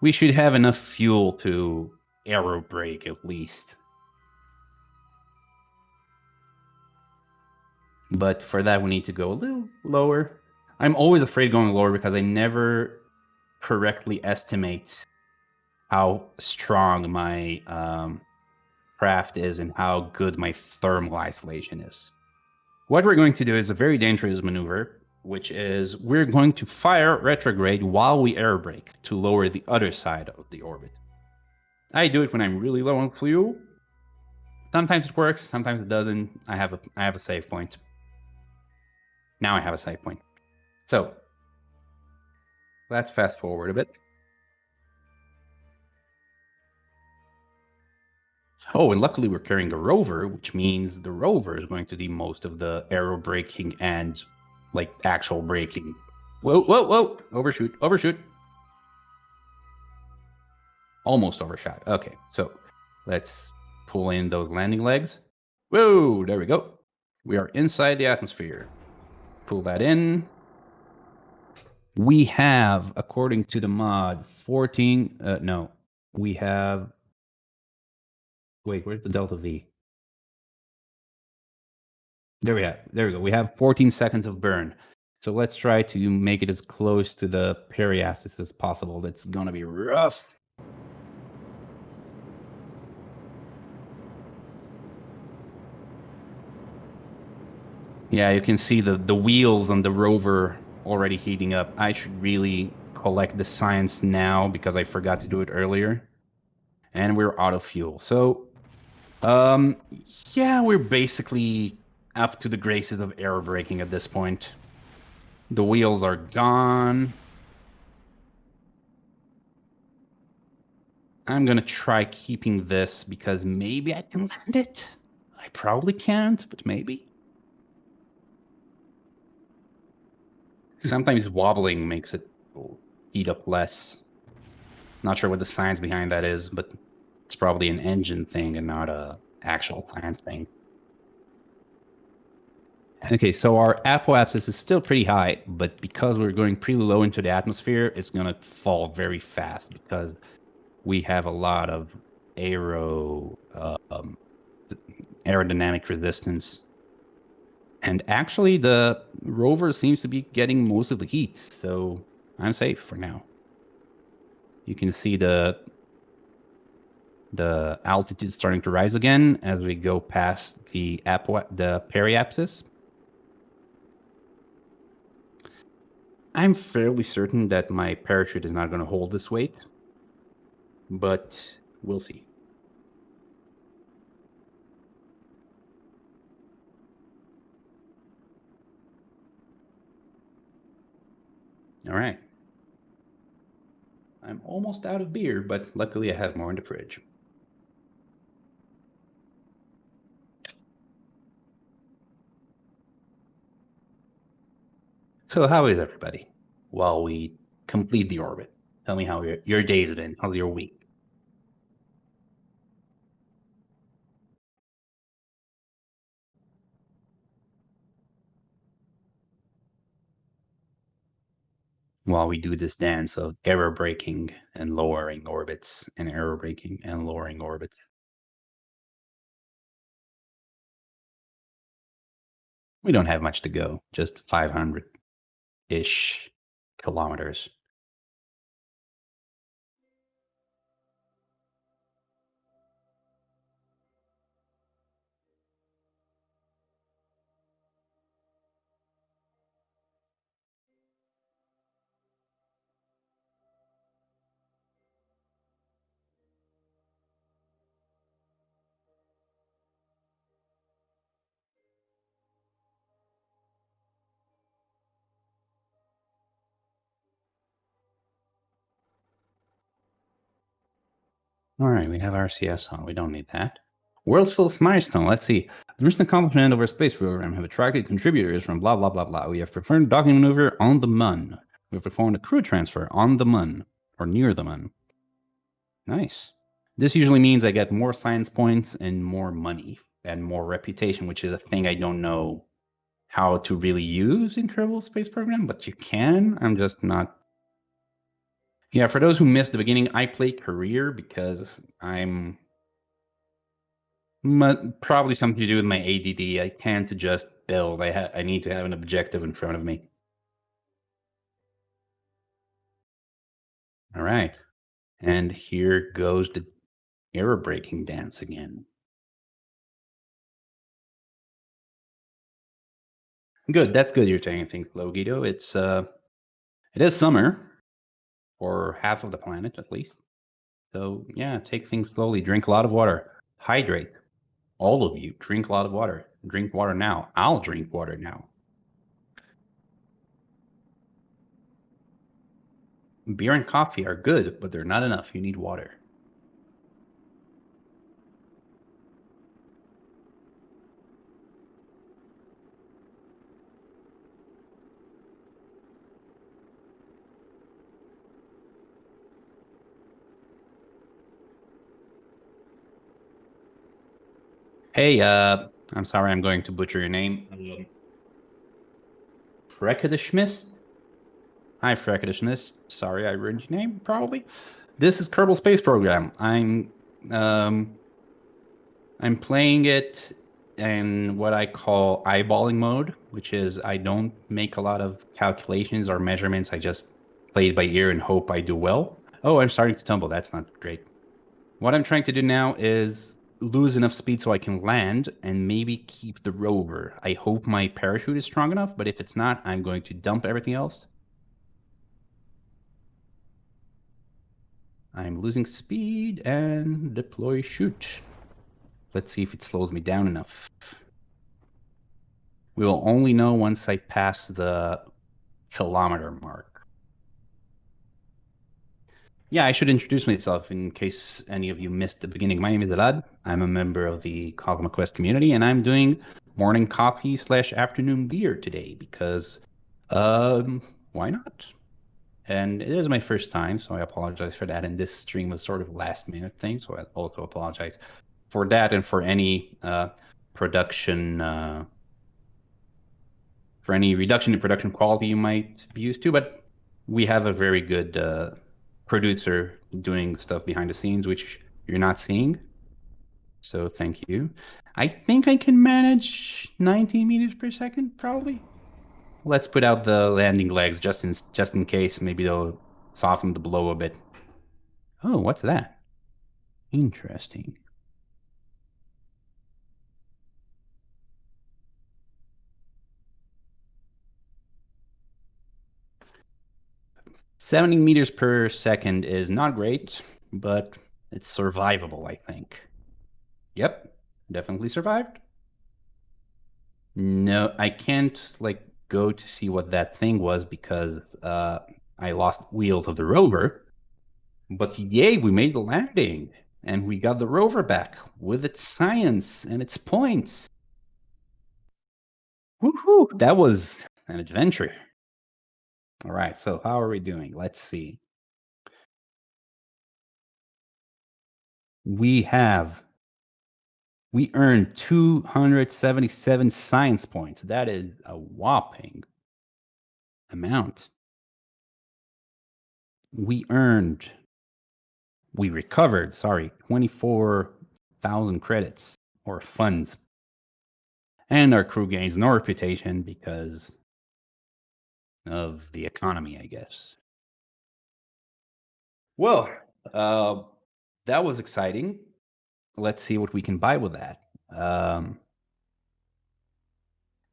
We should have enough fuel to aero brake at least. But for that, we need to go a little lower. I'm always afraid going lower because I never correctly estimate how strong my craft is and how good my thermal isolation is. What we're going to do is a very dangerous maneuver, which is we're going to fire retrograde while we air brake to lower the other side of the orbit. I do it when I'm really low on fuel. Sometimes it works, sometimes it doesn't. I have a save point. Now I have a save point. So let's fast forward a bit. Oh, and luckily we're carrying a rover, which means the rover is going to do most of the aero braking and like actual braking. Whoa, whoa, whoa! Overshoot, overshoot. Almost overshot. Okay, so let's pull in those landing legs. Whoa, there we go. We are inside the atmosphere. Pull that in. We have, according to the mod, 14. No, we have. Wait, where's the Delta V? There we are. There we go. We have 14 seconds of burn. So let's try to make it as close to the periapsis as possible. That's gonna be rough. Yeah, you can see the wheels on the rover already heating up. I should really collect the science now because I forgot to do it earlier. And we're out of fuel. So, yeah, we're basically up to the graces of air braking at this point. The wheels are gone. I'm gonna try keeping this because maybe I can land it. I probably can't, but maybe. Sometimes wobbling makes it heat up less. Not sure what the science behind that is, but it's probably an engine thing and not a actual science thing. Okay, so our apoapsis is still pretty high, but because we're going pretty low into the atmosphere, it's gonna fall very fast because we have a lot of aerodynamic resistance. And actually, the rover seems to be getting most of the heat, so I'm safe for now. You can see the altitude starting to rise again as we go past the periapsis. I'm fairly certain that my parachute is not going to hold this weight, but we'll see. All right. I'm almost out of beer, but luckily I have more in the fridge. So how is everybody while we complete the orbit? Tell me how your day's been. How's your week? While we do this dance of error braking and lowering orbits and error braking and lowering orbits. We don't have much to go, just 500-ish kilometers. All right, we have RCS on. We don't need that. World's first milestone. Let's see. The recent accomplishment of our space program have attracted contributors from blah, blah, blah, blah. We have performed a docking maneuver on the Moon. We have performed a crew transfer on the Moon, or near the Moon. Nice. This usually means I get more science points and more money and more reputation, which is a thing I don't know how to really use in Kerbal Space Program, but you can. I'm just not. Yeah, for those who missed the beginning, I play career because I'm probably something to do with my ADD. I can't just build. I need to have an objective in front of me. All right. And here goes the error braking dance again. Good. That's good you're taking things slow, Guido. It is summer for half of the planet at least. So yeah, take things slowly. Drink a lot of water. Hydrate. All of you, drink a lot of water. Drink water now. I'll drink water now. Beer and coffee are good, but they're not enough. You need water. Hey, I'm sorry I'm going to butcher your name. Frekedishmist? Hi, Frekedishmist. Sorry I ruined your name, probably. This is Kerbal Space Program. I'm playing it in what I call eyeballing mode, which is I don't make a lot of calculations or measurements. I just play it by ear and hope I do well. Oh, I'm starting to tumble. That's not great. What I'm trying to do now is lose enough speed so I can land and maybe keep the rover. I hope my parachute is strong enough, but if it's not, I'm going to dump everything else. I'm losing speed and deploy chute. Let's see if it slows me down enough. We will only know once I pass the kilometer mark. Yeah, I should introduce myself in case any of you missed the beginning. My name is Elad. I'm a member of the Kogma Quest community, and I'm doing morning coffee / afternoon beer today because, why not? And it is my first time, so I apologize for that. And this stream was sort of last minute thing, so I also apologize for that and for any production, for any reduction in production quality you might be used to. But we have a very good producer doing stuff behind the scenes, which you're not seeing. So thank you. I think I can manage 90 meters per second, probably. Let's put out the landing legs just in case. Maybe they'll soften the blow a bit. Oh, what's that? Interesting. $70 meters per second is not great, but it's survivable, I think. Yep, definitely survived. No, I can't like go to see what that thing was because I lost wheels of the rover. But yay, we made the landing and we got the rover back with its science and its points. Woohoo! That was an adventure. All right, so how are we doing? Let's see. We earned 277 science points. That is a whopping amount. We recovered, 24,000 credits or funds. And our crew gains no reputation because of the economy, I guess. Well, that was exciting. Let's see what we can buy with that.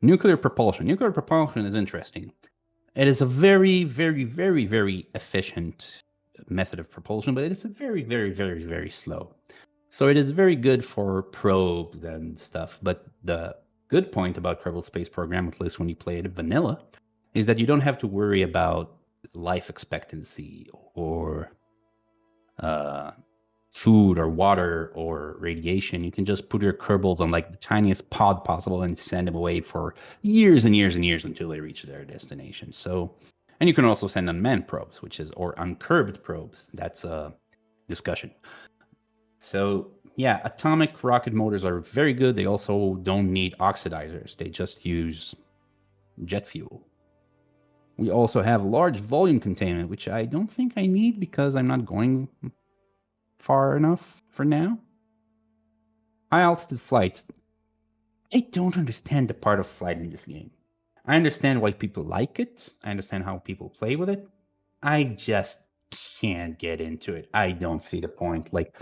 Nuclear propulsion. Nuclear propulsion is interesting. It is a very, very, very, very efficient method of propulsion, but it is a very, very, very, very slow. So it is very good for probes and stuff. But the good point about Kerbal Space Program, at least when you play it vanilla, is that you don't have to worry about life expectancy or food or water or radiation. You can just put your Kerbals on like the tiniest pod possible and send them away for years and years and years until they reach their destination. So, and you can also send unmanned probes, or uncurbed probes. That's a discussion. So yeah, atomic rocket motors are very good. They also don't need oxidizers. They just use jet fuel. We also have large volume containment, which I don't think I need because I'm not going far enough for now. High altitude flights. I don't understand the part of flight in this game. I understand why people like it. I understand how people play with it. I just can't get into it. I don't see the point. Like,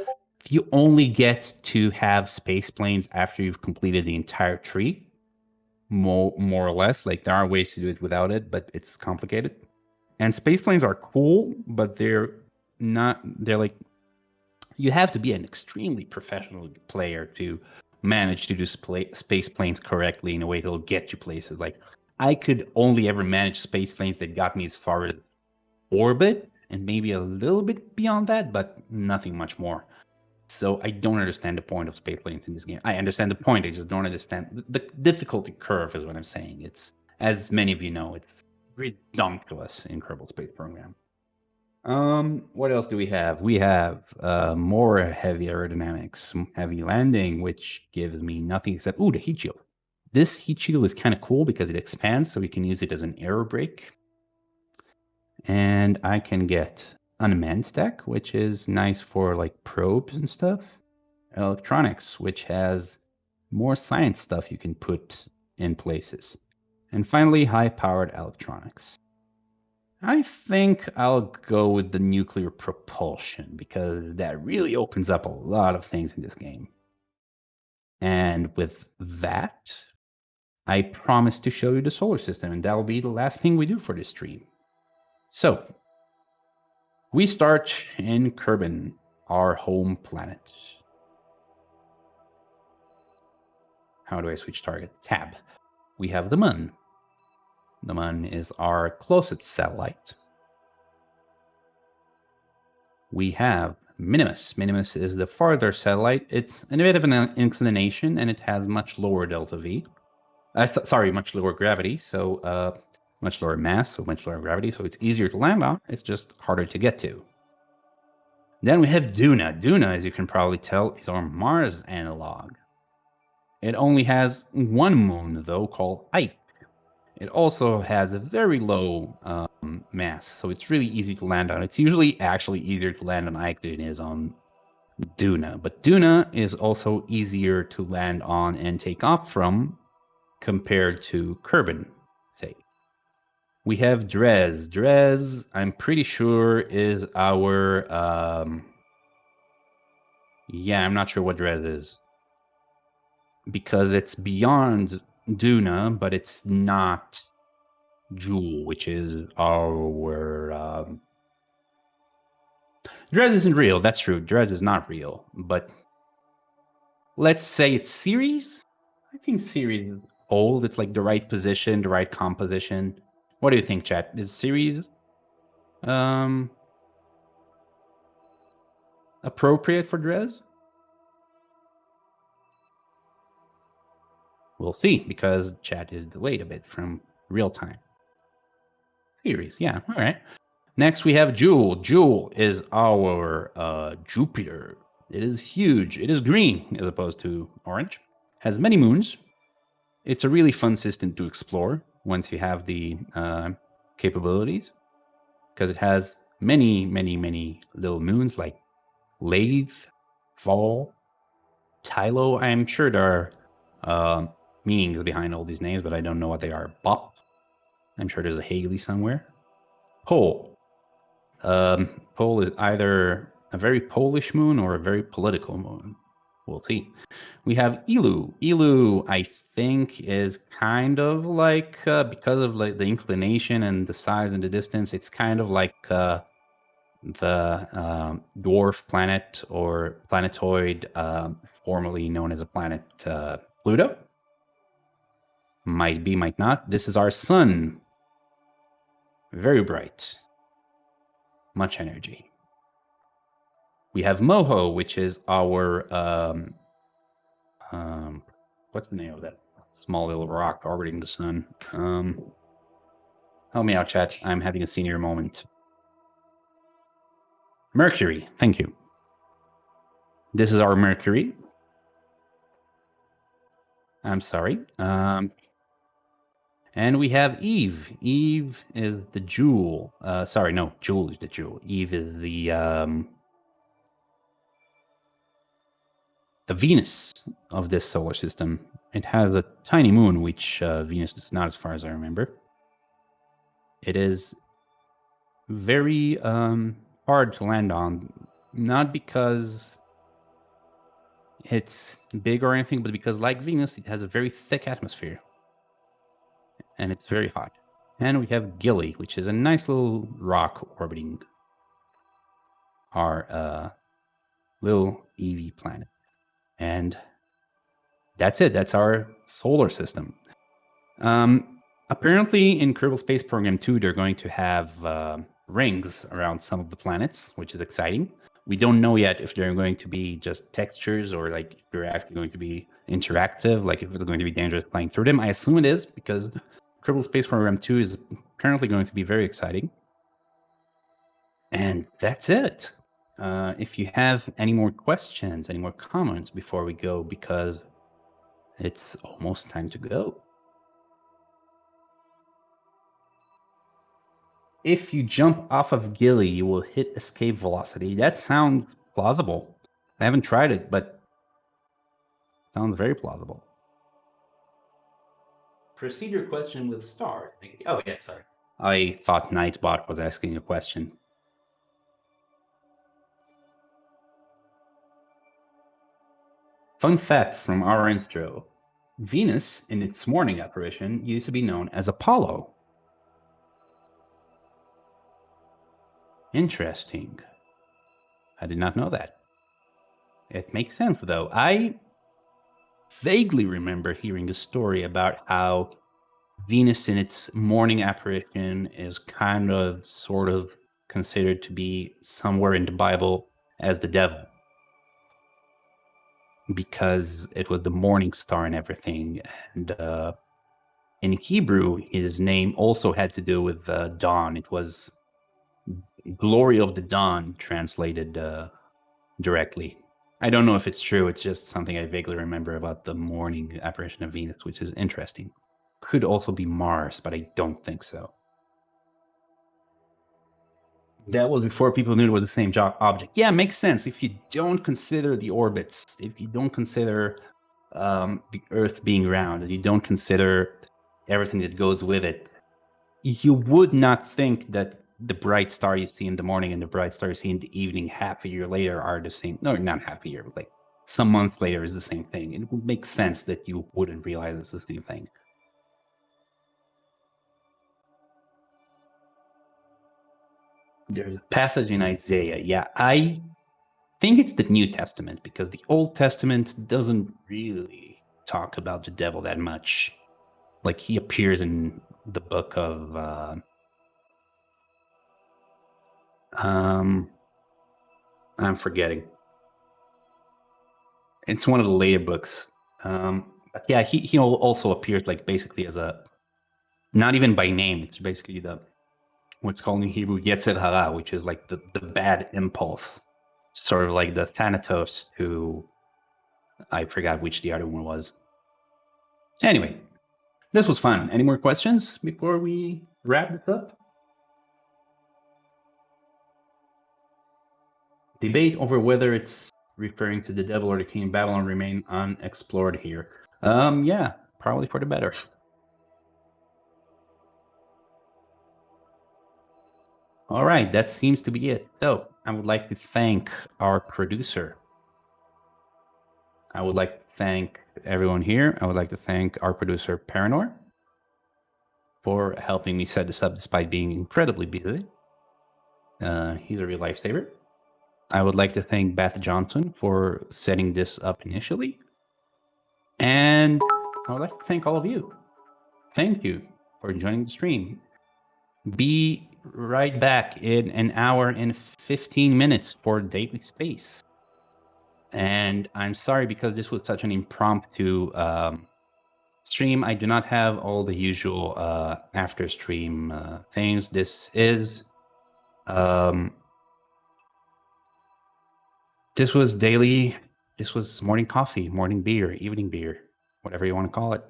you only get to have space planes after you've completed the entire tree, more or less. Like, there are ways to do it without it, but it's complicated. And space planes are cool, but they're not. They're like, you have to be an extremely professional player to manage to do space planes correctly in a way that'll get you places. Like, I could only ever manage space planes that got me as far as orbit and maybe a little bit beyond that, but nothing much more. So I don't understand the point of space planes in this game. I understand the point, I just don't understand the difficulty curve is what I'm saying. It's, as many of you know, it's ridiculous in Kerbal Space Program. What else do we have? We have more heavy aerodynamics, heavy landing, which gives me nothing except, the heat shield. This heat shield is kind of cool because it expands, so we can use it as an aero brake. And I can get unmanned stack, which is nice for like probes and stuff. Electronics, which has more science stuff you can put in places. And finally, high-powered electronics. I think I'll go with the nuclear propulsion because that really opens up a lot of things in this game. And with that, I promise to show you the solar system, and that will be the last thing we do for this stream. So, we start in Kerbal, our home planet. How do I switch target? Tab. We have the Moon. The Moon is our closest satellite. We have Minimus. Minimus is the farther satellite. It's a bit of an inclination, and it has much lower delta V. Sorry, much lower gravity, so much lower mass, so much lower gravity, so it's easier to land on. It's just harder to get to. Then we have Duna. Duna, as you can probably tell, is our Mars analog. It only has one moon, though, called Ike. It also has a very low mass, so it's really easy to land on. It's usually actually easier to land on Ike than it is on Duna. But Duna is also easier to land on and take off from compared to Kerbal, say. We have Drez. Drez, I'm pretty sure, is our... yeah, I'm not sure what Drez is. Because it's beyond Duna, but it's not Jewel, which is our... Drez isn't real, that's true. Drez is not real, but let's say it's Ceres? I think Ceres is old. It's like the right position, the right composition. What do you think, chat? Is Ceres appropriate for Drez? We'll see, because chat is delayed a bit from real time. Ceres, yeah, all right. Next, we have Jewel. Jewel is our Jupiter. It is huge. It is green as opposed to orange. Has many moons. It's a really fun system to explore once you have the capabilities, because it has many, many, many little moons like Lathe, Fall, Tylo. I'm sure there are meanings behind all these names, but I don't know what they are. Bop. I'm sure there's a Haley somewhere. Pole. Pole is either a very Polish moon or a very political moon. We'll see. We have Ilu. Ilu, I think, is kind of like, because of like the inclination and the size and the distance, it's kind of like the dwarf planet or planetoid, formerly known as a planet Pluto. Might be, might not. This is our sun. Very bright. Much energy. We have Moho, which is our what's the name of that small little rock orbiting the sun? Help me out, chat. I'm having a senior moment. Mercury. Thank you. This is our Mercury. I'm sorry. And we have Eve. Eve is the jewel. Sorry, no, Jewel is the jewel. Eve is the Venus of this solar system. It has a tiny moon, which Venus does not, as far as I remember. It is very hard to land on, not because it's big or anything, but because, like Venus, it has a very thick atmosphere. And it's very hot. And we have Gilly, which is a nice little rock orbiting our little EV planet. And that's it. That's our solar system. Apparently, in Kerbal Space Program 2, they're going to have rings around some of the planets, which is exciting. We don't know yet if they're going to be just textures or like if they're actually going to be interactive, like if it's going to be dangerous playing through them. I assume it is, because Kerbal Space Program 2 is apparently going to be very exciting. And that's it. If you have any more questions, any more comments before we go, because it's almost time to go. If you jump off of Gilly, you will hit escape velocity. That sounds plausible. I haven't tried it, but it sounds very plausible. Proceed your question with star. Oh, yeah, sorry. I thought Nightbot was asking a question. Fun fact from our intro: Venus, in its morning apparition, used to be known as Apollo. Interesting. I did not know that. It makes sense, though. I vaguely remember hearing a story about how Venus, in its morning apparition, is kind of, sort of considered to be somewhere in the Bible as the devil, because it was the morning star and everything. And in Hebrew, his name also had to do with dawn. It was glory of the dawn, translated directly. I don't know if it's true. It's just something I vaguely remember about the morning apparition of Venus, which is interesting. Could also be Mars, but I don't think so. That was before people knew it was the same object. Yeah, makes sense. If you don't consider the orbits, if you don't consider the Earth being round, and you don't consider everything that goes with it, you would not think that the bright star you see in the morning and the bright star you see in the evening half a year later are the same. No, not half a year, but like some months later is the same thing. It would make sense that you wouldn't realize it's the same thing. There's a passage in Isaiah. Yeah, I think it's the New Testament, because the Old Testament doesn't really talk about the devil that much. Like, he appears in the book of I'm forgetting. It's one of the later books. But yeah, he also appears like basically as a, not even by name. It's basically the, what's called in Hebrew Yetzer Hara, which is like the bad impulse, sort of like the Thanatos to, I forgot which the other one was. Anyway, this was fun. Any more questions before we wrap this up? Debate over whether it's referring to the devil or the king of Babylon remain unexplored here. Yeah, probably for the better. All right, that seems to be it. So I would like to thank our producer. I would like to thank everyone here. I would like to thank our producer, Paranor, for helping me set this up despite being incredibly busy. He's a real lifesaver. I would like to thank Beth Johnson for setting this up initially. And I would like to thank all of you. Thank you for joining the stream. Be right back in an hour and 15 minutes for Daily Space. And I'm sorry, because this was such an impromptu stream. I do not have all the usual after stream things. This is this was daily. This was morning coffee, morning beer, evening beer, whatever you want to call it.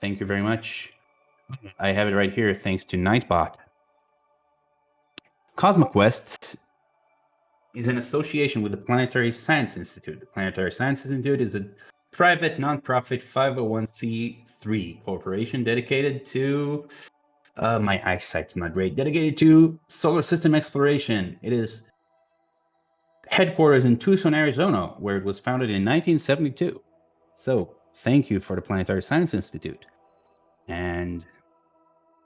Thank you very much. I have it right here, thanks to Nightbot. CosmoQuest is an association with the Planetary Science Institute. The Planetary Science Institute is a private, non-profit 501c3 corporation dedicated to, my eyesight's not great, dedicated to solar system exploration. It is headquarters in Tucson, Arizona, where it was founded in 1972. So thank you for the Planetary Science Institute. And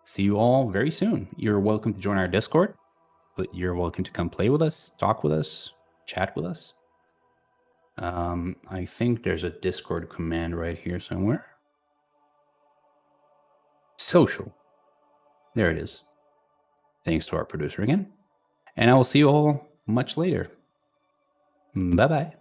see you all very soon. You're welcome to join our Discord, but you're welcome to come play with us, talk with us, chat with us. I think there's a Discord command right here somewhere. Social. There it is. Thanks to our producer again. And I will see you all much later. Bye-bye.